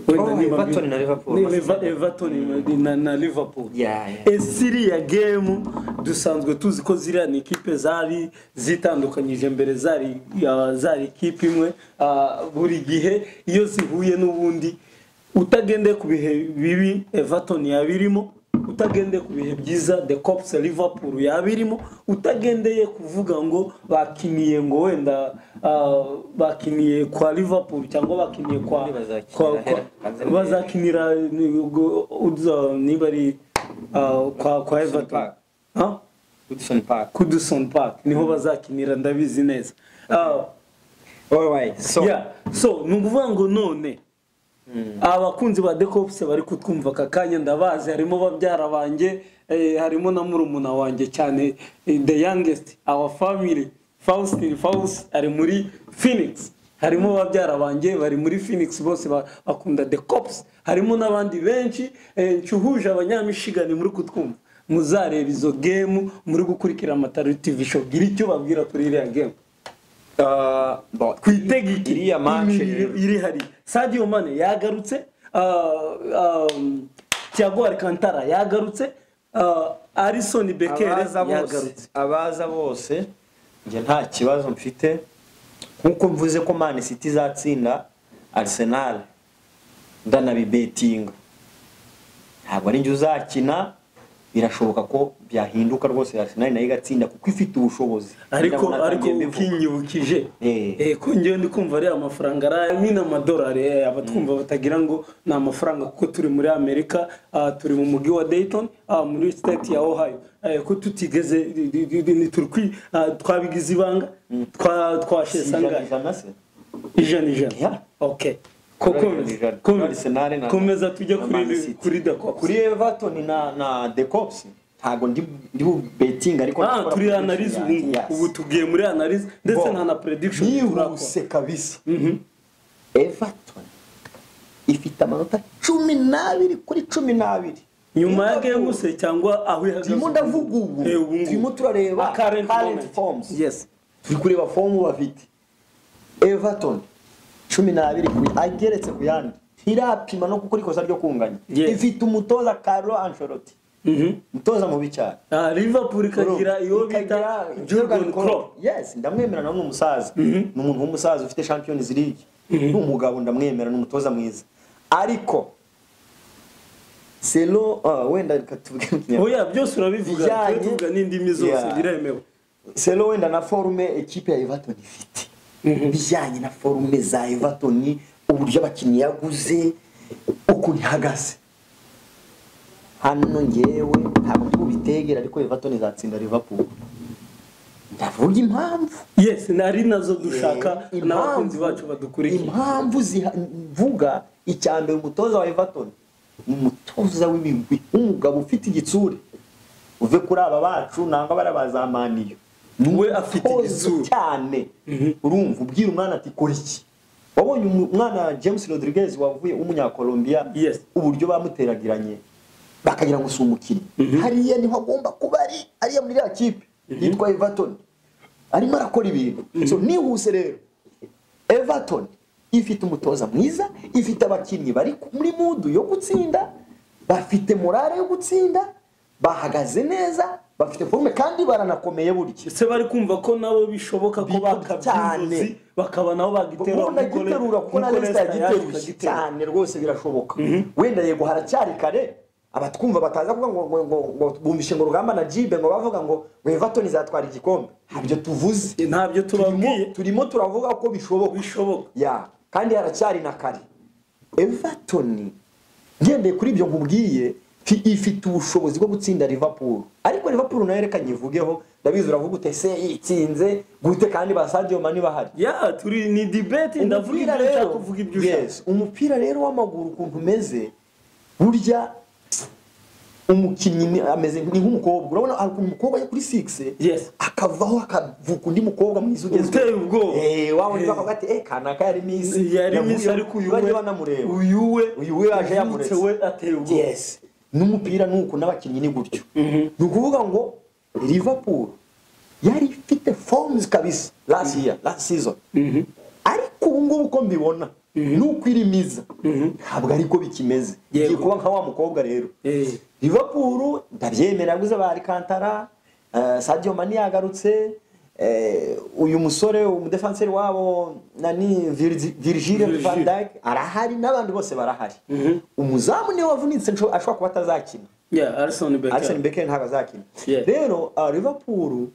Everton na Liverpool. Everton na Liverpool. Esiri ya game dusanzwe tuzi ko ziriya ni ikipe zari zitandukanyije mbere zari ikipe imwe buri gihe iyo zihuye n'ubundi utagende ku bihe bibi Everton yabirimo utagende ku bihe byiza The Cops Liverpool yabirimo utagendeye kuvuga ngo bakiniye ngo wenda bakiniye kwa Liverpool cyangwa bakiniye kwa bazakinira nibari kwa Everton Goodison Park niho bazakinira ndabizi neza. Alright, so ni ukuvuga ngo none abakunzi ba The Cops bari kutwumva kakanya ndabazi, harimo babyara banjye, harimo na murumuna wanjye cyane, the youngest our family Faust ari muri Phoenix, harimo babyara banjye bari muri Phoenix bose bakunda The Cops, harimo n'abandi benshi ncuhuje abanyamishigani muri kutwumva, muzareba izo game muri gukurikira Amatara TV show, gira icyo babwira kuri iriya game. Kwitega iriya match iri hari Sadio Mane yagarutse, Thiago Alcantara yagarutse, Alisson Becker yagarutse. Abaza bose nge nta kibazo mfite, nkuko mvuze ko Man City izatsinda Arsenal ndanabibetinga, ntabwo ari nje uzakina, birashoboka ko byahinduka rwose Arsenal nayo igatsinda kuko ifite ubushobozi. Ariko ukinyibukije ko ngiye ndi kumva ari amafaranga ari $1,000,000 abatwumva batagira ngo ni amafaranga, kuko turi muri Amerika, turi mu mujyi wa Dayton, muri state ya Ohio, ko tutigeze twabigize ibanga, twashesanga ijana. Okay, komeza tujye kuri The Cops. Kuri Everton na The Cops ntago ndi betting, ariko turi analyze ubu tugiye muri analyze ndetse na prediction turakora kabisa. Everton ifite amanota 12 kuri 12 nyuma ya game se cyangwa aho ihagaze. Ndimo ndavuga ubu turimo turareba current forms. Yes, turi kureba form bafite. Everton 12 kuri ageretse ku yandi, irapima no kukuri kosa ryo kunganya. Ifite umutoza Carlo Ancelotti, mutoza mu bicyara. Liverpool kagira iyo bita Jurgen Klopp. Yes, ndamwemera na n'umusaza, n'umuntu w'umusaza ufite Champions League, n'umugabo ndamwemera n'umutoza mwiza. Ariko selo wenda katuvuge oya byose urabivuga, tuvuga n'indimi zose biremewe. Selo wenda na forme equipe ya Everton ifite, bijyanye na forme za Everton, uburyo abakinnyi yaguze, uko ihagaze. Hano ngewe ntabwo tubitegera, ariko Everton izatsinda Liverpool. Ndavuga impamvu. Yes, nari nazo dushaka n'abakunzi bacu badukurikiye. Impamvu zivuga icyambe umutoza wa Everton, umutoza w'ibigwi, umugabo ufite igitsure, uve kuri aba bacu nanga barabazamaniyo. Niwe afite igitsure cyane. Urumva ubwira umwana ati kora iki? Wabonye umwana James Rodriguez wavuye umunya Colombia, uburyo bamuteragiranye bakagira ngo sumukiri. Hariya niho agomba kuba ari muri ya kipe yitwa Everton, arimo arakora ibintu. So nihuse rero Everton ifite umutoza mwiza, ifite abakinnyi bari muri mood yo gutsinda, bafite morale yo gutsinda, bahagaze neza, bafite forme kandi baranakomeye buryo. Se bari kumva ko nabo bishoboka ko bakabyize bakaba nabo bagiterura kuko na Leicester yagiteruye cyane rwose birashoboka. Wenda yego haracyari kare abatwumva bataza kuvuga ngo bumvishe ngo Rugamba na Jibe ngo bavuga ngo Everton izatwara igikombe. Ntabyo tuvuze, ntabyo tubabwiye, turimo turavuga ko bishoboka. Ya kandi haracyari na kare. Everton ngendeye kuri ibyo nkubwiye ifite ubushobozi bwo gutsinda Liverpool, ariko Liverpool nayo reka nyivugeho, ndabizi uravuga utese yitsinze gute kandi ba Sadio Mane bahari. Turi ni debate, ndavuga rero kuvuga ibyo ushaka. Umupira rero w'amaguru ukuntu umeze burya umukinnyi ameze ni nk'umukobwa. Urabona ari umukobwa yo kuri 6 akavaho akavuka undi mukobwa mwiza ugezwe ubwo wabona bakavuga ati kanaka yari miss ariko uyu we yaje yamuretse we ateye ubwo. N'umupira nuko n'abakinnyi ni gutyo. Ni ukuvuga ngo Liverpool yari ifite forms kabisa last season, ariko ubu ngubu uko mbibona nuko irimiza ntabwo ariko bikimeze. Igiye kuba nka wa mukobwa rero. Liverpool ndabyemera guza ba Alcantara, Sadio Mane yagarutse, uyu musore umudefenseur wabo nani Virgil van Dijk arahari, n'abandi bose barahari. Umuzamu niwe wavunitse ashobora kuba atazakina. Alisson Becker ntabwo azakina. Rero Liverpool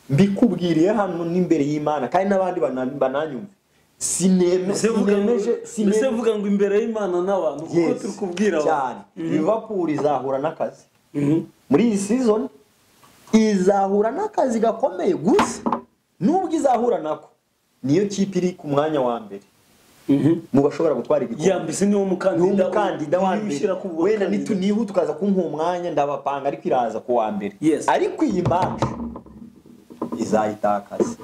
mbikubwiriye hano n'imbere y'Imana kandi n'abandi bananyumva. Sivuga ngo imbere y'Imana n'abantu kuko turikubwira cyane. Liverpool izahura n'akazi muri iyi season izahura n'akazi gakomeye gusa nubwo izahura nako niyo kipe iri ku mwanya wa mbere mu bashobora gutwara igikombe. Yambise niwo mukandida wa mbere wenda nihu tukaza kumpa umwanya ndabapanga ariko iraza ku wa mbere. Ariko iyi match izayitakaza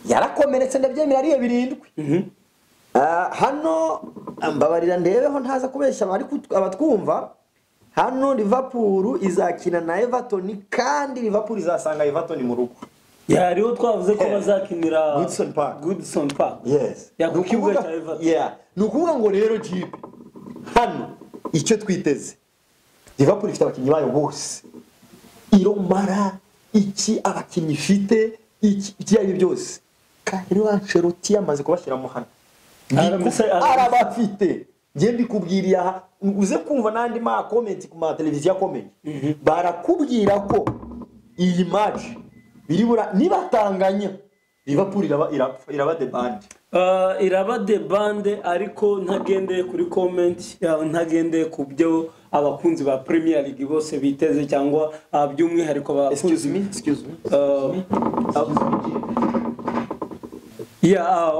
yarakomeretse ndabyemera ariye birindwi. Hano mbabarira ndebeho ntaza kubeshya abatwumva. Hano Liverpool izakina na Everton kandi Liverpool izasanga Everton mu rugo. Yariho twavuze ko bazakinira Goodison Park. Yes. Yakukibuga cya Everton. Yeah. Nukuvuga ngo rero jipe. Hano icyo twiteze. Liverpool ifite abakinnyi bayo bose. Iromara iki abakinnyi ifite iki ari byose. Carlo Ancelotti yamaze kubashyira mu hano. Arabafite. Ngiye mbikubwiriye aha uze kumva nandi ma comment ku ma televiziyo akomeye. Barakubwira ko iyi match biribura nibatanganya Liverpool iraba de bande. Iraba de bande ariko ntagendeye kuri comment ntagendeye ku byo abakunzi ba Premier League bose biteze cyangwa by'umwihariko abakunzi. Excuse me.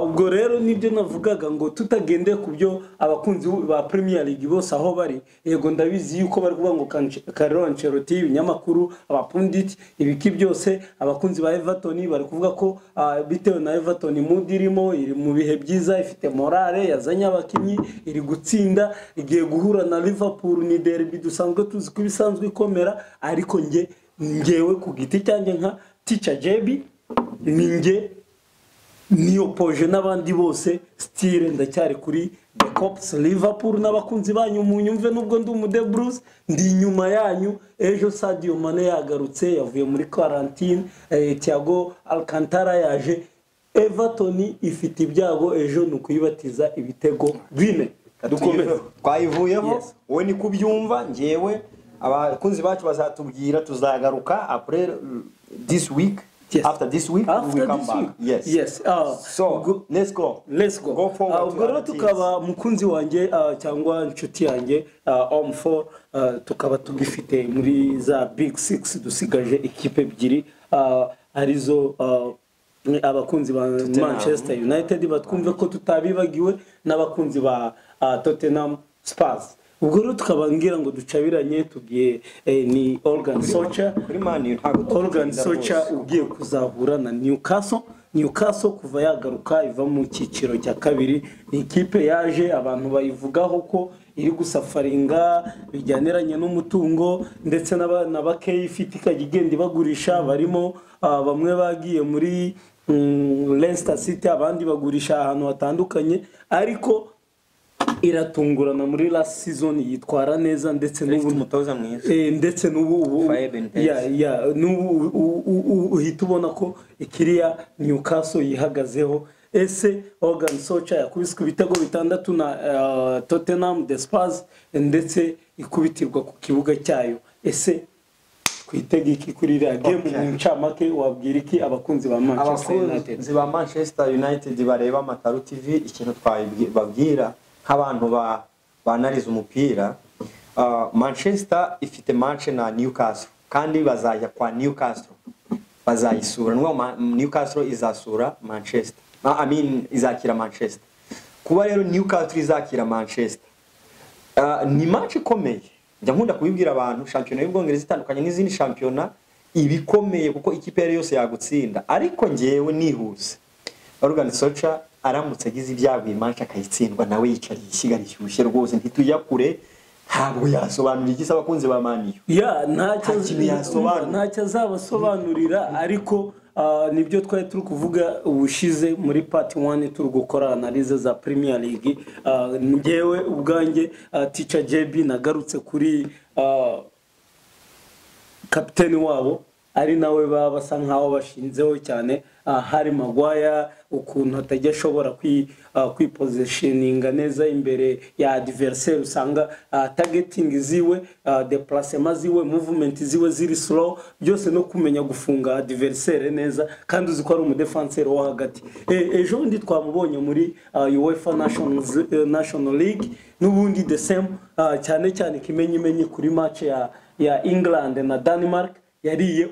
Ubwo rero nibyo navugaga ngo tutagendeye ku byo abakunzi ba Premier League bose aho bari, yego ndabizi yuko bari kuvuga ngo Carlo Ancelotti, ibinyamakuru, abapunditi, ibiki byose, abakunzi ba Everton bari kuvuga ko bitewe na Everton mood irimo iri mu bihe byiza, ifite morale, yazanye abakinnyi, iri gutsinda, igiye guhura na Liverpool, ni derby dusanzwe tuzi ko bisanzwe ikomera, ariko ngewe ku giti cyanjye nka Teacher JB niyo poje n'abandi bose style ndacyari kuri the Cops Liverpool n'abakunzi banyu munyumve nubwo ndi umude Bruce ndi inyuma yanyu. Ejo Sadio Mane yagarutse yavuye muri quarantine, Thiago Alcantara yaje, Everton ifite ibyago ejo nukuyibatiza ibitego bine. Dukomeze twayivuyeho wowe ni kubyumva ngewe abakunzi bacu bazatubwira tuzagaruka après this week. Yes. After this week, we come back. Yes. So let's go. Go forward. Ubwo rero tukaba mukunzi wanjye cyangwa inshuti yanjye Om4 tukaba tugifite muri za Big 6 dusigaje ikipe ebyiri arizo abakunzi ba Manchester United batwumve ko tutabibagiwe n'abakunzi ba Tottenham Spurs. Ubwo rero tukabangira ngo ducabiranye tugiye ni Organ Solskjaer kuri Man ntago Organ Solskjaer ugiye kuzahura na Newcastle kuva yagaruka iva mu cyiciro cya kabiri. Ni ikipe yaje abantu bayivugaho ko iri gusafaringa bijyaniranye n'umutungo ndetse n'abakeyi ifite ikagenda bagurisha, barimo bamwe bagiye muri Leicester City, abandi bagurisha ahantu hatandukanye, ariko iratungurana muri last season yitwara neza ndetse n'ubu umutoza mwiza ndetse n'ubu uhita ubona ko ikiriya Newcastle yihagazeho. Ese Organ Solskjaer yakubiswe ibitego 6 na Tottenham Spurs ndetse ikubitirwa ku kibuga cyayo. Ese twitega iki kuri iriya game mu ncamake wabwira iki abakunzi ba Manchester United? Abakunzi ba Manchester United bareba Amataru TV ikintu twababwira nk'abantu banariza umupira. Manchester ifite match na Newcastle kandi bazajya kwa Newcastle bazayisura. Newcastle izasura Manchester, izakira Manchester. Kuba rero Newcastle izakira Manchester ni match ikomeye. Njya nkunda kubibwira abantu shampiyona y'Ubwongereza itandukanye n'izindi shampiyona ibikomeye kuko ikipe yari yose yagutsinda, ariko ngewe nihuse Organ Solskjaer aramutse agize ibyago imanca akayitsindwa nawe yicariye ishyiga rishyushye rwose ntitujya kure, ntabwo yasobanurira igisa abakunzi ba Man U. Ntacyo azabasobanurira, ariko nibyo twari turi kuvuga ubushize muri part 1 turi gukora analize za Premier League. Ngewe ubwanjye Teacher JB nagarutse kuri kapiteni wabo ari nawe basa nkaho bashinzeho cyane, Harry Maguire, ukuntu atajya ashobora kwipositioninga neza imbere ya adversaire, usanga targeting ziwe, déplacement ziwe, movement ziwe ziri slow, byose no kumenya gufunga adversaire neza kandi uzi ko ari umudefenseur wo hagati. Ejo ndi twamubonye muri UEFA National League n'ubundi the same, cyane kimenye kuri match ya England na Denmark yariye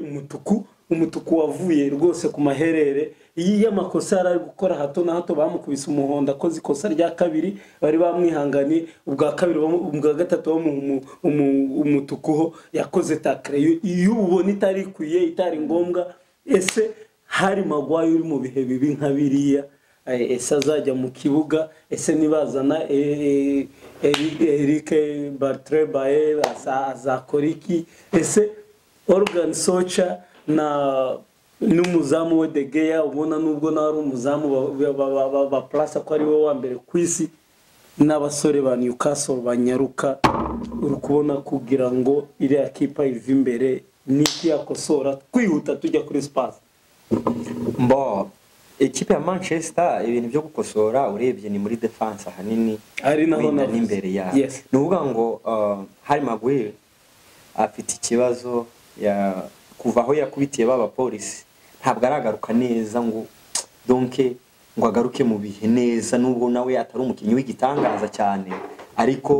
umutuku wavuye rwose ku maherere iyi y'amakosa yari ari gukora hato na hato bamukubise umuhondo akoze ikosa rya kabiri bari bamwihangani ubwa kabiri ubwa gatatu umutuku ho yakoze takre iyo ubona itari kuye itari ngombwa ese hari Maguire uri mu bihe bibi nka biriya ese azajya mu kibuga ese nibazana Eric Bartrebae azakora iki ese Organ Socha n'umuzamu we De Gea ubona nubwo na ari umuzamu ba place ko ari we wa mbere kwisi n'abasore ba Newcastle banyaruka uri kubona kugira ngo iriya kipa ive imbere niki yakosora kwihuta tujya kuri Spurs. Ekipe ya Manchester ibintu byo gukosora urebye ni muri defense ahanini ari naho n'imbere ya nuvuga ngo Harry Maguire afite ikibazo ya kuva aho yakubitiye baba polisi ntabwo aragaruka neza ngo donc ngo agaruke mu bihe neza nubwo nawe atari umukinnyi w'igitangaza cyane ariko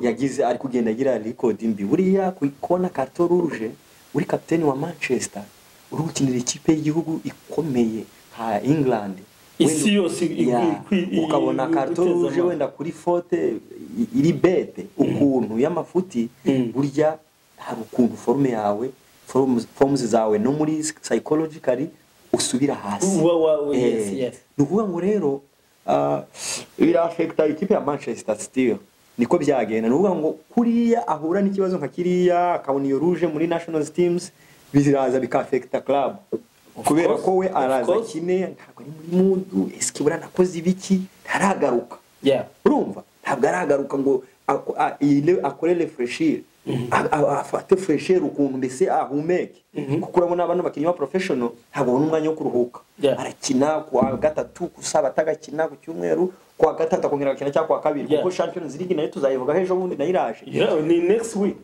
yagize ari kugenda agira record mbi buriya kuyikona carte rouge uri kapiteni wa Manchester uri gukinira ikipe y'igihugu ikomeye ha England isi yose ukabona carte rouge wenda kuri faute iri bete ukuntu y'amafuti burya hari ukuntu forme yawe forms zawe no muri psychologically usubira hasi nukuvuga ngo rero ira affecta ikipe ya Manchester still niko byagenda nukuvuga ngo kuriya ahura n'ikibazo nka kiriya akabona iyo rouge muri national teams biziraza bikaffecta club kubera ko we araza kine ntabwo ari muri mood eskibura nakoze ibiki ntaragaruka urumva ntabwo aragaruka ngo akore refreshir afate fresher ukuntu mbese ahumeke kuko urabona abantu bakinnyi ba professional ntabwo babona umwanya wo kuruhuka arakina kwa gatatu kusaba atagakina ku cyumweru kwa gatatu akongera gukina cyangwa kwa kabiri kuko Champions League nayo tuzayivuga hejo bundi nayiraje ni next week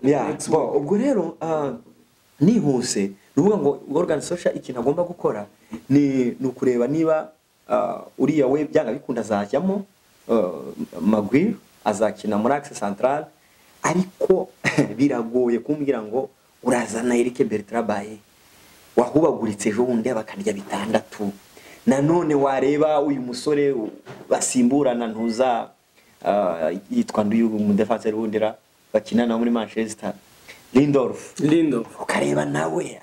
ubwo rero nihuse nuvuga ngo Organ Socha ikintu agomba gukora ni ukureba niba uriya we byanga bikunda azajyamo Maguire azakina muri axe central ariko biragoye kumbwira ngo urazana Eric Bartrebae wahubaguritse ejo bundi abakarya bitandatu nanone wareba uyu musore basimburana ntuza yitwa nduyu mu defense rundira bakinana muri Manchester Lindelof ukareba nawe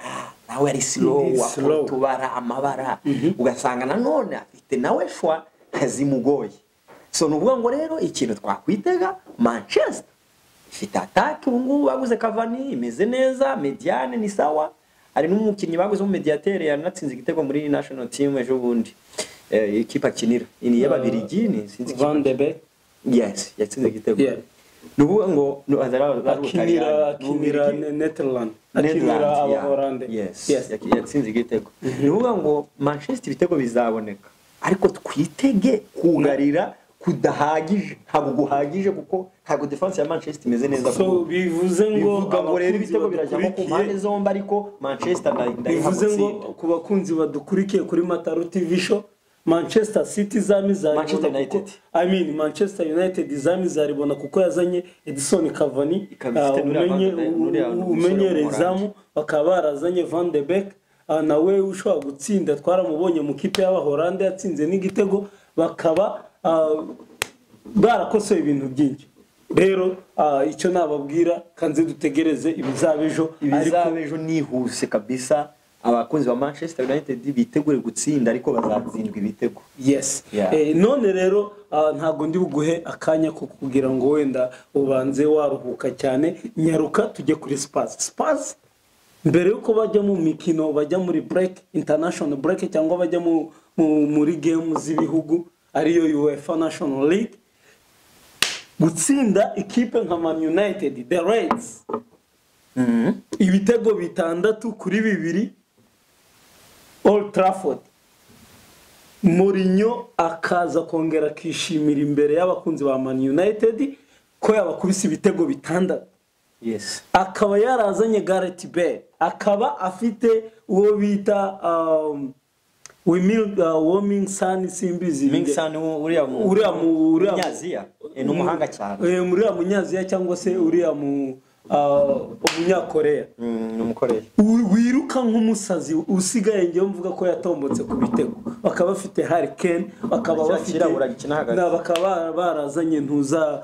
ari slow tubara amabara ugasanga nanone afite nawe shwa azimugoye so nuvuga ngo rero ikintu twakwitega Manchester ifite attack ubungu baguze Cavani imeze neza mediane ni sawa ari n'umukinnyi baguze mu mediateur yanatsinze igitego muri national team ejo bundi ikipa kinira ini y'ababirigi ni sinzi Van de Beek yatsinze igitego nuvuga ngo akinira Netherlands akinira Abaholande yatsinze igitego nuvuga ngo Manchester ibitego bizaboneka ariko twitege kugarira kudahagije ntabwo guhagije kuko ntabwo defense ya Manchester imeze neza so bivuze ngo rero ibitego birajyamo ku mpande zombi ariko Manchester bivuze ngo ku bakunzi badukurikiye kuri Mataro TV show Manchester City zamizaribona Manchester United zamizaribona kuko yazanye Edison Cavani umenyerezamu bakaba barazanye Van de Beek nawe ushobora gutsinda twaramubonye mu kipe y'Abaholande yatsinze n'igitego bakaba barakosoye ibintu byinshi rero icyo nababwira kanze dutegereze ibizabejo nihuse kabisa abakunzi ba Manchester United bitegure gutsinda ariko bazatsindwa ibitego none rero ntago ndi buguhe akanya ko kugira ngo wenda ubanze waruhuka cyane nyaruka tujye kuri Spurs mbere yuko bajya mu mikino bajya muri break international break cyangwa bajya muri game z'ibihugu ariyo UEFA National League gutsinda ikipe nka Man United the Reds ibitego 6-2 Old Trafford Mourinho akaza kongera kishimira imbere y'abakunzi ba Man United ko yabakubise ibitego 6 akaba yarazanye Gareth Bale akaba afite uwo bita Woming Sun simbizi Mingsan uriya munyaziya n'umuhanga cyane uriya munyaziya cyangwa se uriya umunyakoreya ni umukoreya wiruka nk'umusazi usigaye ngewe mvuga ko yatombotse ku bitego bakaba bafite Harry Kane bakaba bafite bakaba barazanye ntuza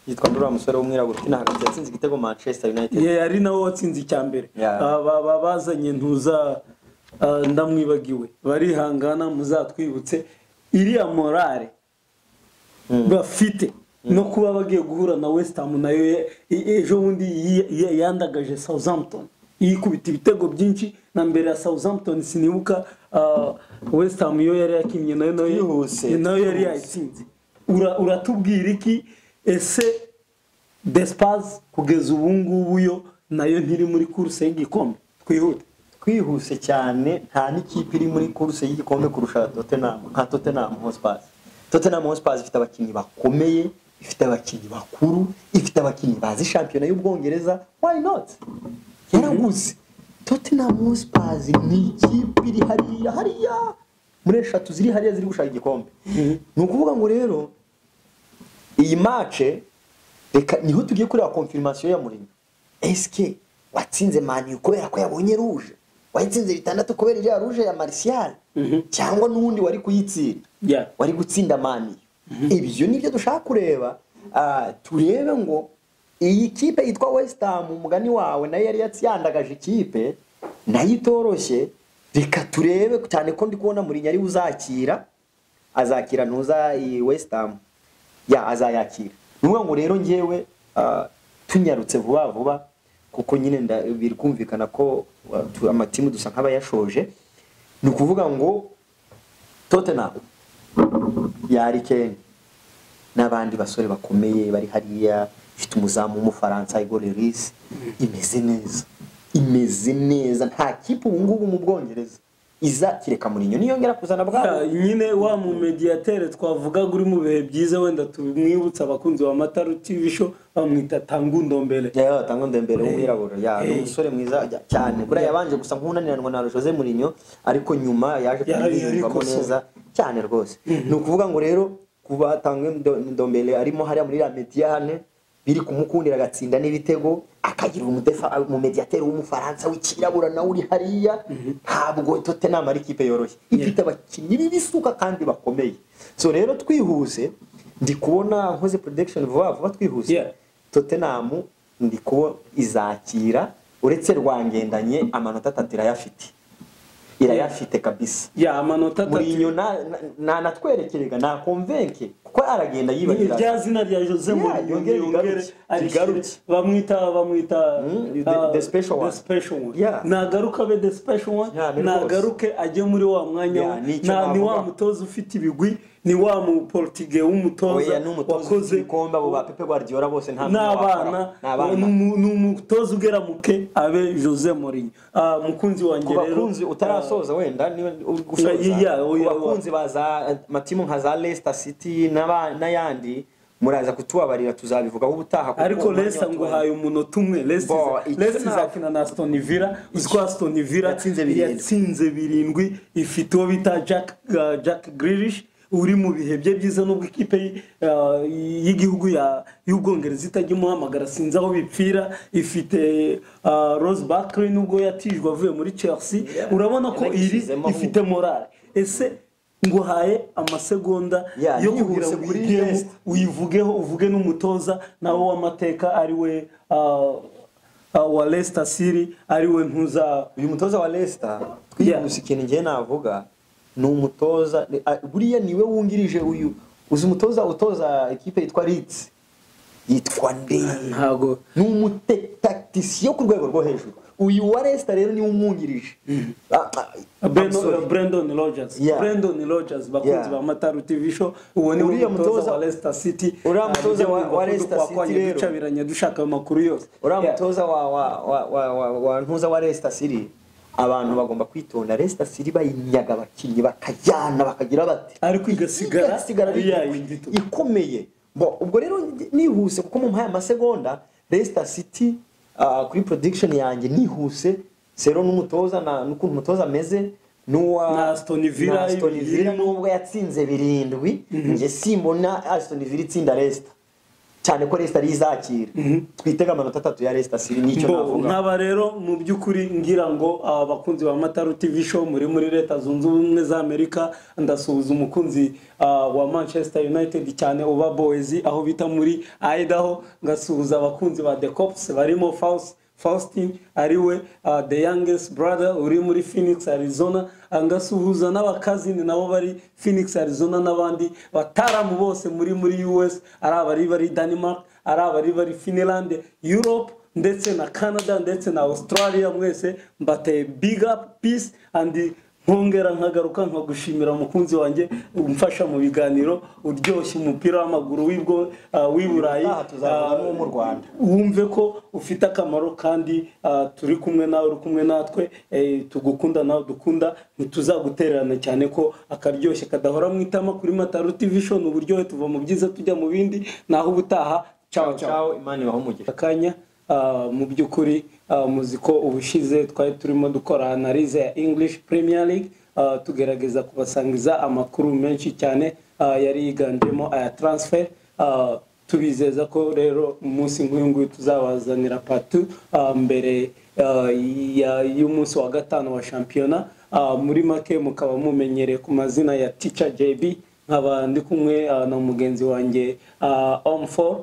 yitwa ndura musore w'umwirabura ukina hagati yatsinze igitego Manchester United ari nawe watsinze icya mbere bazanye ntuza ndamwibagiwe barihangana muzatwibutse iriya morale bafite no kuba bagiye guhura na West Ham nayo ejo bundi yandagaje Southampton yikubita ibitego byinshi na mbere ya Southampton sinibuka West Ham yo yari yakinnye nayo yari yayitsinze uratubwira iki ese Despaz kugeza ubu ngubu yo nayo ntiri muri course y'igikombe twihuse cyane nta n'ikipe iri muri course y'igikombe kurusha Tottenham Hotspur ifite abakinnyi bakomeye ifite abakinnyi bakuru ifite abakinnyi bazi shampiyona y'Ubwongereza why not yaraguze Tottenham Hotspur ni ikipe iri hariya muri eshatu ziri hariya ziri gushaka igikombe ni ukuvuga ngo rero iyi match reka niho tugiye kureba confirmation ya Mourinho eske watsinze Man U kubera ko yabonye rouge wayitsinze 6 kubera iriya rouge ya Martial cyangwa n'undi wari kuyitsinda wari gutsinda Man U ibyo nibyo dushaka kureba turebe ngo iyi kipe yitwa West Ham umugani wawe nayo yari yatsiyandagaje ikipe nayo itoroshye reka turebe cyane ko ndi kubona Mourinho ari azakira ntuza iyi West Ham azayakira nuvuga ngo rero ngewe tunyarutse vuba kuko nyine biri kumvikana ko amatimu dusa nk'abayashoje ni ukuvuga ngo Tottenham Harry Kane n'abandi basore bakomeye bari hariya ifite umuzamu w'umufaransa Hugo Lloris imeze neza nta kipe ubu ngubu mu Bwongereza izakireka Mourinho niyongera kuzana bwabo nyine wa mu mediateur twavuga uri mu bihe byiza wenda tumwibutsa abakunzi wa Mataru TV show bamwita Tanguy Ndombele Tanguy Ndombele w'umwirabura umusore mwiza cyane buriya yabanje gusa nk'unaniranwa na Jose Mourinho ariko nyuma yaje kwiyumvamo neza cyane rwose ni ukuvuga ngo rero kuba Tanguy Ndombele arimo hariya muri la mediane biri kumukundira agatsinda n'ibitego akagira mu mediateur w'umufaransa w'ikirabura na uri hariya ntabwo Tottenham ari kipe yoroshye ifite abakinnyi b'ibisuka kandi bakomeye so rero twihuse ndi kubona nkoze prediction vuba twihuse Tottenham ndi kubo izakira uretse rwangendanye amanota 3 irayafite kabisa amanota 3 Mourinho natwerekerega na convaincre kuko aragenda yibagira irya zina rya Jose Mourinho yongere bamwita the special one nagaruka be the special one nagaruke ajye muri wa mwanya ni wa mutoza ufite ibigwi ni wa mu Portugal w'umutoza wakoze ikombe abo ba Pepe Guardiola bose n'abana n'umutoza ugera muke abe Jose Mourinho mukunzi wanjye rero bakunzi utarasoza wenda ni gusoza bakunzi baza matimu nka za Leicester City n'ayandi muraza kutubabarira tuzabivugaho ubutaha ariko Leicester ngo haye umunota umwe Leicester izakina na Aston Villa uziko Aston Villa yatsinze 7 ifite uwo bita Jack Grealish uri mu bihe bye byiza nubwo ikipe y'igihugu y'Ubwongereza itajya muhamagara sinzi aho bipfira ifite Rose Barkley nubwo yatijwe avuye muri Chelsea urabona ko iri ifite morale ese ngo haye amasegonda yo kugira ngo uvuge n'umutoza nawo w'amateka ari we wa Leicester City ari we ntuza uyu mutoza wa Leicester twihuse ikintu ngiye navuga ni umutoza buriya niwe wungirije uyu uzi umutoza utoza equipe yitwa Leeds yitwa ntago ni umutacticien ku rwego rwo hejuru uyu wa Leicester rero ni umwungirije Brendan Rodgers bakunzi ba Mataru TV show uwo ni umutoza wa Leicester City umutoza wa Leicester City rero ducabiranya dushaka amakuru yose umutoza wa ntuza wa Leicester City abantu bagomba kwitonda Leicester City bayinyaga abakinnyi bakajyana bakagira bati ariko igasigara ikomeye ubwo rero nihuse kuko mu mpaya amasegonda Leicester City kuri prediction yanjye nihuse sero n'umutoza n'ukuntu umutoza ameze na Aston Villa nubwo yatsinze 7 nge simbona Aston Villa itsinda Leicester cyane ko Leicester izakira twitega amanota 3 ya Leicester City nicyo navuga. Nkaba rero mu by'ukuri ngira ngo abakunzi ba Mataru TV show muri Leta Zunze Ubumwe za Amerika, ndasuhuza umukunzi wa Manchester United cyane uba Boys aho bita muri Idaho, ngasuhuza abakunzi ba The Cops barimo Faustin ariwe the youngest brother uri muri Phoenix Arizona, angasuhuza n'abakazini nabo bari Phoenix Arizona n'abandi bataramu bose muri US, ari bari Denmark, ari bari Finland, Europe ndetse na Canada ndetse na Australia, mwese mbateye big up, peace and nkongera nkagaruka nkagushimira umukunzi wanjye umfasha mu biganiro uryoshye umupira w'amaguru w'Iburayi tuzavamo mu Rwanda, wumve ko ufite akamaro kandi turi kumwe nawe uri kumwe natwe, tugukunda nawe dukunda, ntituzagutererana cyane ko akaryoshye kadahora mu itama kuri Mataru TV show. N'uburyohe tuva mu byiza tujya mu bindi, naho ubutaha ciao Imana ibaho umugisha. akanya mu by'ukuri muziko ubushize twari turimo dukora analize ya English Premier League, tugerageza kubasangiza amakuru menshi cyane yari yiganjemo aya transfer, tubizeza ko rero umunsi nk'uyu tuzabazanira part 2 mbere y'umunsi wa gatanu wa shampiyona. Muri make mukaba mumenyereye ku mazina ya Teacher JB, nkaba ndi kumwe na mugenzi wanjye Om4,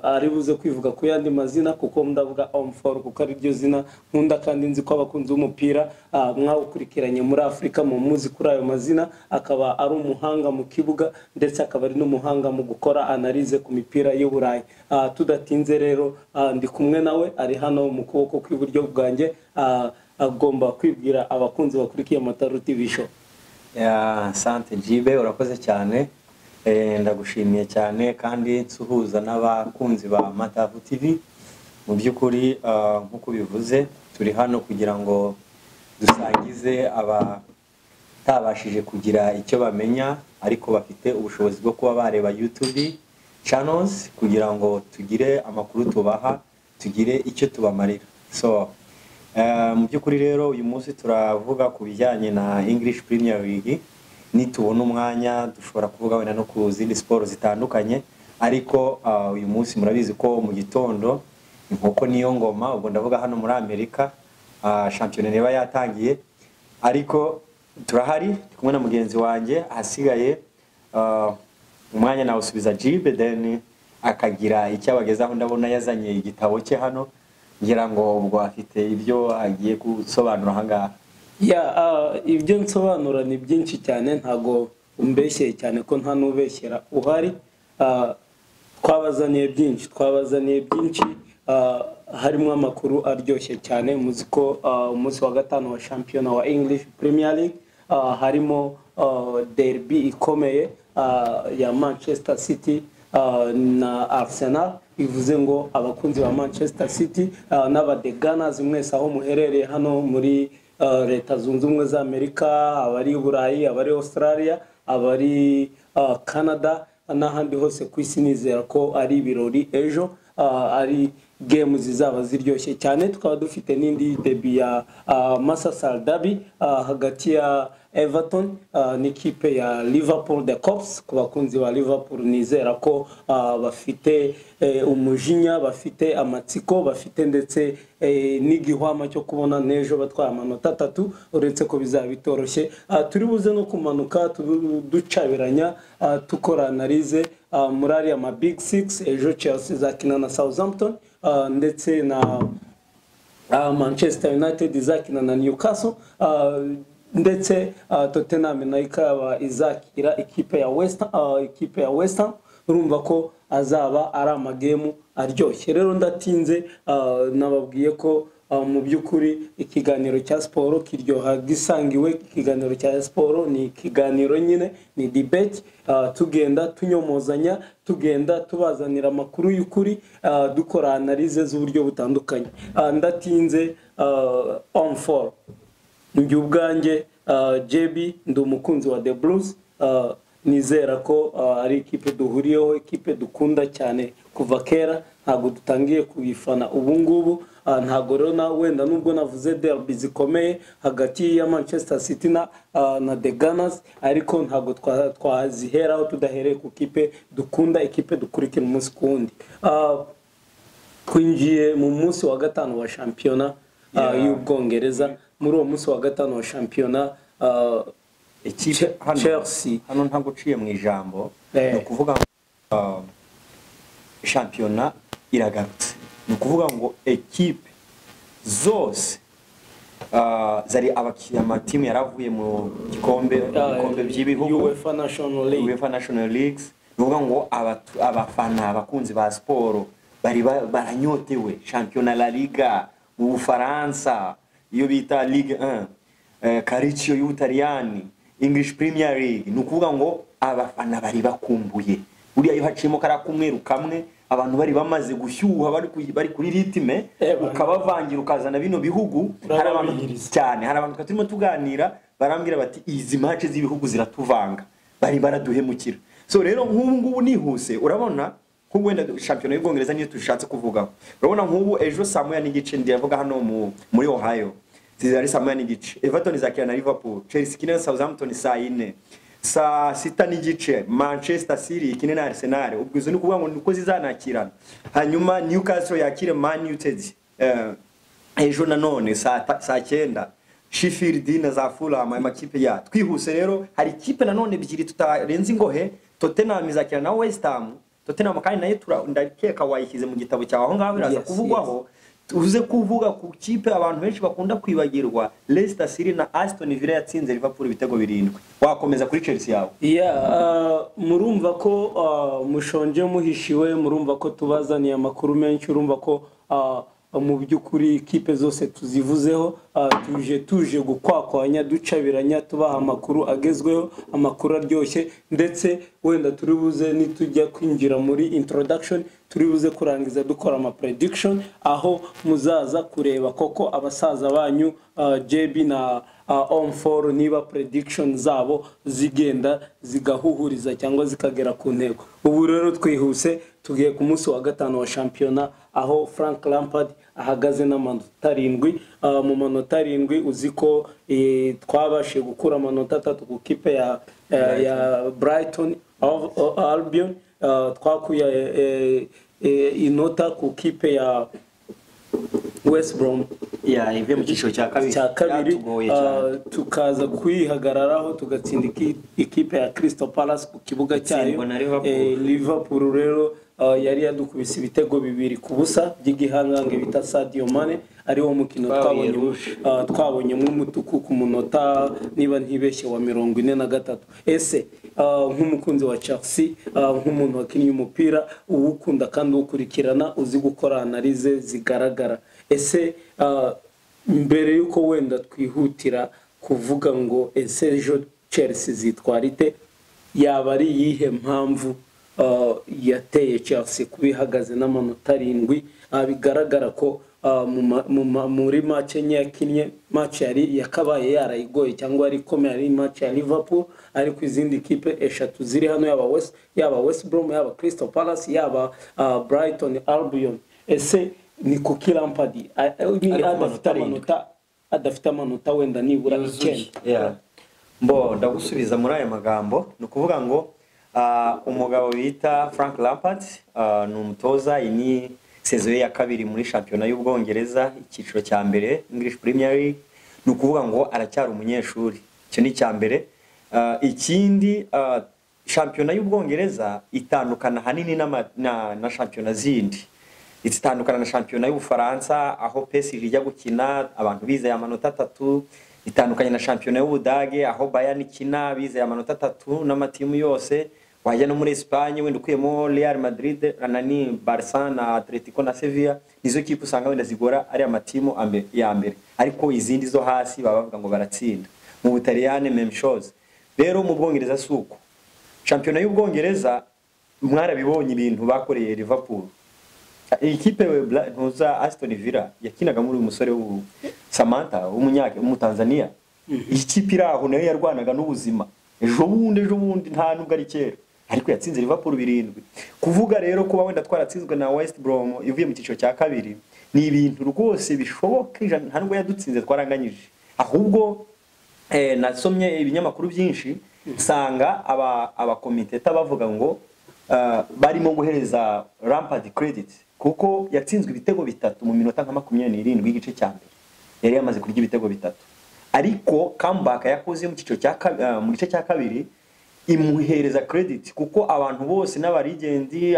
ari buze kwivuga ku yandi mazina kuko ndavuga Om4 kuko ari ryo zina nkunda kandi nzi ko abakunzi b'umupira mwawukurikiranye muri Afrika mu muzi kuri ayo mazina. Akaba ari umuhanga mu kibuga ndetse akaba ari n'umuhanga mu gukora analize ku mipira y'Uburayi. Tudatinze rero ndi kumwe nawe, ari hano mu kuboko kw'iburyo bwanjye, agomba kwibwira abakunzi bakurikiye Mataru TV show. Sante Jibe, urakoze cyane, ndagushimiye cyane kandi nsuhuza n'abakunzi ba Mataru TV. Mu by'ukuri nk'uko bivuze turi hano kugira ngo dusangize abatabashije kugira icyo bamenya ariko bafite ubushobozi bwo kuba bareba YouTube channels, kugira ngo tugire amakuru tubaha, tugire icyo tubamarira. So mu by'ukuri rero uyu munsi turavuga ku bijyanye na English Premier League, nitubona umwanya dushobora kuvuga wenda no ku zindi sport zitandukanye, ariko uyu munsi murabizi ko mu gitondo inkoko niyo ngoma, ubwo ndavuga hano muri Amerika shampiyona niba yatangiye, ariko turahari kumwe na mugenzi wanjye. Ahasigaye umwanya nawe usubiza Jibe, then akagira icyo abagezaho. Ndabona yazanye igitabo cye hano, ngira ngo ubwo afite ibyo agiye gusobanura ahangaha. Ibyo nsobanura ni byinshi cyane, ntago umbeshyeye cyane ko nta nubeshyera uhari. Twabazaniye byinshi, harimo amakuru aryoshye cyane. Muziko umunsi wa gatanu wa shampiyona wa English Premier League, harimo derby ikomeye ya Manchester City na Arsenal. Bivuze ngo abakunzi ba Manchester City n'aba The Gunners mwese aho muherereye hano muri Leta Zunze Ubumwe za Amerika, abari Burayi, abari Australia, abari Canada n'ahandi hose ku isi, nizera ko ari ibirori ejo, ari game zizaba ziryoshye cyane. Tukaba dufite n'indi derby ya Merseyside derby hagati ya Everton n'ikipe ya Liverpool The Cops. Ku bakunzi ba Liverpool nizera ko bafite umujinya, bafite amatsiko, bafite ndetse n'igihwama cyo kubona nejo batwaye amanota 3, uretse ko bizaba bitoroshye. Turi buze no kumanuka ducabiranya tukora analize muri ariya ma Big 6. Ejo Chelsea zakina na Southampton, ndetse na Manchester United izakina na Newcastle, ndetse Tottenham nayo ikaba izakira ikipe ya West Ham. Urumva ko azaba ari amagemu aryoshye. Rero ndatinze, nababwiye ko mu by'ukuri ikiganiro cya siporo kiryoha gisangiwe. Ikiganiro cya siporo ni ikiganiro nyine, ni debate, tugenda tunyomozanya, tugenda tubazanira amakuru y'ukuri, dukora analize z'uburyo butandukanye. Ndatinze, Om4 njye ubwanjye JB ndi umukunzi wa The Blues. Nizera ko ari ikipe duhuriyeho, ikipe dukunda cyane kuva kera, ntabwo dutangiye kuyifana ubu ngubu. ntago rero na wenda nubwo navuze derby zikomeye hagati ya Manchester City na The Gunners ariko ntago twaziheraho tudahereye ku kipe dukunda, ikipe dukurikira umunsi kundi. Twinjiye mu munsi wa gatanu wa shampiyona y'Ubwongereza. Muri uwo munsi wa gatanu wa shampiyona ekipe Chelsea hano ntabwo uciye mu ijambo ni ukuvuga shampiyona iragarutse, ni ukuvuga ngo ekipe zose zari amatimu yaravuye mu gikombe by'ibihugu UEFA National Leagues, ni ukuvuga ngo abafana abakunzi ba siporo bari baranyotewe shampiyona La Liga mu Bufaransa, iyo bita Ligue 1, Calcio y'Ubutaliyani, English Premier League. Ni ukuvuga ngo abafana bari bakumbuye buriya iyo haciyemo karakumweru kamwe abantu bari bamaze gushyuha bari kuri ritime ukabavangira ukazana bino bihugu. Hari abantu cyane, hari abantu turimo tuganira barambwira bati izi match z'ibihugu ziratuvanga, bari baraduhemukira. So rero nk'ubu nihuse urabona ko wenda shampiyona y'Ubwongereza niyo tushatse kuvugaho. Urabona nk'ubu ejo saa moya n'igice ndavuga hano muri Ohio zizari saa moya n'igice Everton izakina na Liverpool, Chelsea ikina na Southampton saa 4, saa 6 n'igice Manchester City ikina na Arsenal. Ubwo izo ni kuvuga ngo niko zizanakirana. Hanyuma Newcastle yakire Man United ejo nanone saa 9, Sheffield na za Fulham amakipe ya twihuse. Rero hari ikipe nanone ebyiri tutarenze ingohe, Tottenham izakina na West Ham. Tottenham kandi nayo ndakeka wayishyize mu gitabo cyawe aho ngaho biraza kuvugwaho. Uze kuvuga ku kipe abantu benshi bakunda kwibagirwa, Leicester City na Aston Villa yatsinze Liverpool ibitego 7. Wakomeza kuri Chelsea yawe? Murumva ko mushonje muhishiwe, murumva ko tubazaniye amakuru menshi, urumva ko mu by'ukuri kipe zose tuzivuzeho, tuje gukwakwanya ducabiranya tubaha amakuru agezweho, amakuru aryoshye, ndetse wenda turi buze nitujya kwinjira muri introduction turi buze kurangiza dukora ama prediction aho muzaza kureba koko abasaza banyu JB na On4 niba prediction zabo zigenda zigahuhuriza cyangwa zikagera ku ntego. Ubu rero twihuse tugiye ku munsi wa gatanu wa shampiyona aho Frank Lampard ahagaze n'amanota 7. Mu manota 7 uziko twabashe gukura amanota 3 ku kipe ya Brighton Albion, twakuye inota ku kipe ya West Brom ive mu cyiciro cya kabiri, tukaza kwihagararaho tugatsinda ikipe ya Crystal Palace ku kibuga cyayo. Liverpool rero yari yadukubise ibitego 2-0 by'igihangange bita Sadio Mane, ari wo mukino twabonye mu mutuku ku munota niba ntibeshye wa 43. Ese nk'umukunzi wa Chelsea, nk'umuntu wakinnye umupira uwukunda kandi ukurikirana uzi gukora analize zigaragara, ese mbere yuko wenda twihutira kuvuga ngo ese ejo Chelsea zitwarite, yaba ari yihe mpamvu yateye Chelsea kubihagaze n'amanota 7? Bigaragara ko muri match yakinnye, match yari yakabaye yarayigoye cyangwa ari komeye, ari match ya Liverpool, ariko izindi kipe eshatu ziri hano yaba West Brom, yaba Crystal Palace, yaba Brighton Albion. Ese ni kuki Lampard adafite amanota wenda nibura 9? Ndagusubiza muri aya magambo, ni ukuvuga ngo umugabo bita Frank Lampard ni umutoza, ni sezo ya kabiri muri shampiyona y'Ubwongereza icyiciro cya mbere English Premier League. Ni ukuvuga ngo aracyari umunyeshuri, icyo ni cya mbere. Ikindi shampiyona y'Ubwongereza itandukana hanini na shampiyona zindi. Itandukana na shampiyona y'Ubufaransa aho PSG ijya gukina abantu bizeye amanota 3. Itandukanye na shampiyona y'Ubudage aho Bayern ikina bizeye amanota 3 n'amatimu yose. Wajya no muri Espagne wenda ukuyemo Real Madrid, Barca na Atletico na Sevilla, nizo kipe usanga wenda zigora ari amatimu ya mbere, ariko izindi zo hasi baba bavuga ngo baratsinda. Mu Butaliyani même chose. Rero mu Bwongereza suko shampiyona y'Ubwongereza mwarabibonye ibintu bakoreye Liverpool. Ikipe ntuza Aston Villa yakinaga muri umusore w'u Samantha w'Umutanzania. Ikipe iraho nayo yarwanaga n'ubuzima ejo bundi nta nubwo ari kera, ariko yatsinze Liverpool 7. Kuvuga rero kuba wenda twaratsinzwe na West Brom ivuye mu cyiciro cya kabiri ni ibintu rwose bishoboka nta nubwo yadutsinze twaranganyije ahubwo nasomye ibinyamakuru byinshi nsanga abakomiteta bavuga ngo barimo guhereza Lampard credit kuko yatsinzwe ibitego bitatu mu minota nka 27 y'igice cya mbere yari yamaze kurya ibitego bitatu ariko comeback yakoze mu gice cya kabiri imuhereza credit kuko abantu bose n'abarigendi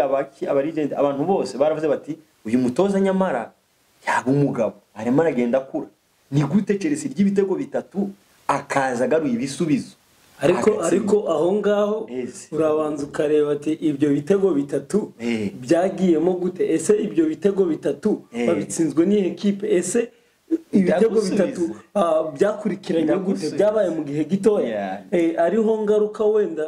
abantu bose baravuze bati uyu mutoza nyamara yaba umugabo arimo aragenda akura ni gute Chelsea ry'ibitego bitatu akaza garuye ibisubizo ariko aho ngaho urabanza ukareba ati ibyo bitego bitatu byagiyemo gute ese ibyo bitego bitatu babitsinzwe ni equipe ese ibitego bitatu byakurikiranye gute byabaye mu gihe gitoya ariho ngaruka wenda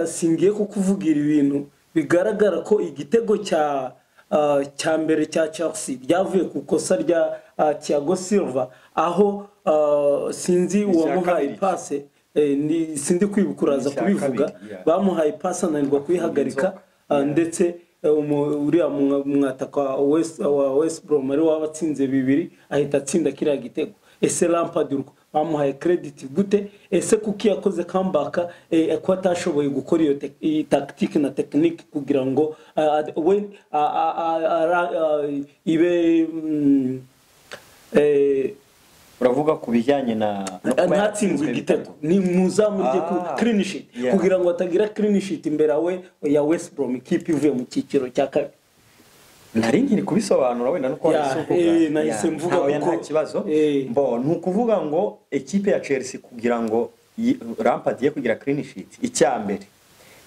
singiye kukuvugira ibintu bigaragara ko igitego cya mbere cya Chelsea byavuye ku kosa rya Thiago Silva aho sinzi uwamuhaye passe sindi kwibukuraza kubivuga bamuhaye passe ananirwa kuyihagarika ndetse uriya mwataka wa West Brom ari wabatsinze bibiri ahita atsinda kiriya gitego ese Lampard bamuhaye credit gute ese kuki yakoze comeback ko atashoboye gukora iyo tactique na technique kugira ngo ibe uravuga ku bijyanye na ntatsinzwe igitego ni muzamurye ku clean sheet kugira ngo atagira clean sheet imbere ya West Brom ikipe ivuye mu cyiciro cya kabiri nari nkiri kubisobanura wenda nuko nahise mvuga ko nta kibazo nukuvuga ngo ekipe ya Chelsea kugira ngo Lampard ye kugira clean sheet icyambere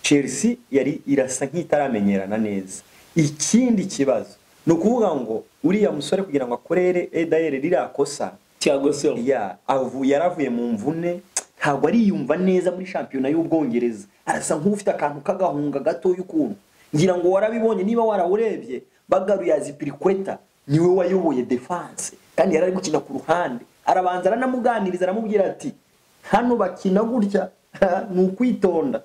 Chelsea yari irasa nk'itaramenyerana neza ikindi kibazo nukuvuga ngo uriya musore kugira ngo akorere Edaire rirakosa Thiago Silva yaravuye mu mvune ntabwo ari yumva neza muri shampiyona y'Ubwongereza arasa nk'ufite akantu kagahunga gato y'ukuntu ngira ngo warabibonye niba warawurebye bagaruye Azpilicueta niwe wayoboye defense kandi yari gukina ku ruhande arabanza aranamuganiriza aramubwira ati hano bakina gutya n'ukwitonda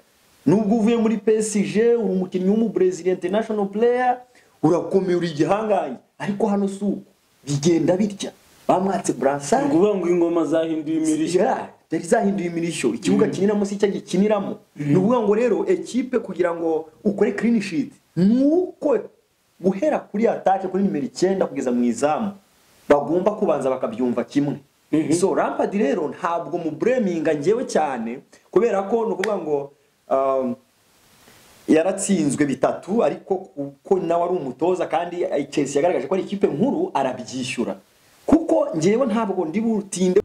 nubwo uvuye muri PSG uri umukinnyi w'umubrazil international player urakomeye uri igihanganye ariko hano suko bigenda bitya bamwatse brassard nguvuga ngo ingoma zahinduye imirishyo yari zahinduye imirishyo ikibuga kiniramo si cyagiye kiniramo nuvuga ngo rero equipe kugira ngo ukore clean sheet nuko guhera kuri attaque kuri nimero 9 kugeza mu izamu bagomba kubanza bakabyumva kimwe so Lampard rero ntabwo mu Breminga ngewe cyane kubera ko nukuvuga ngo yaratsinzwe bitatu ariko kuko nawe ari umutoza kandi Chelsea yagaragaje ko ari ikipe nkuru arabyishyura kuko ngewe ntabwo ndi butinde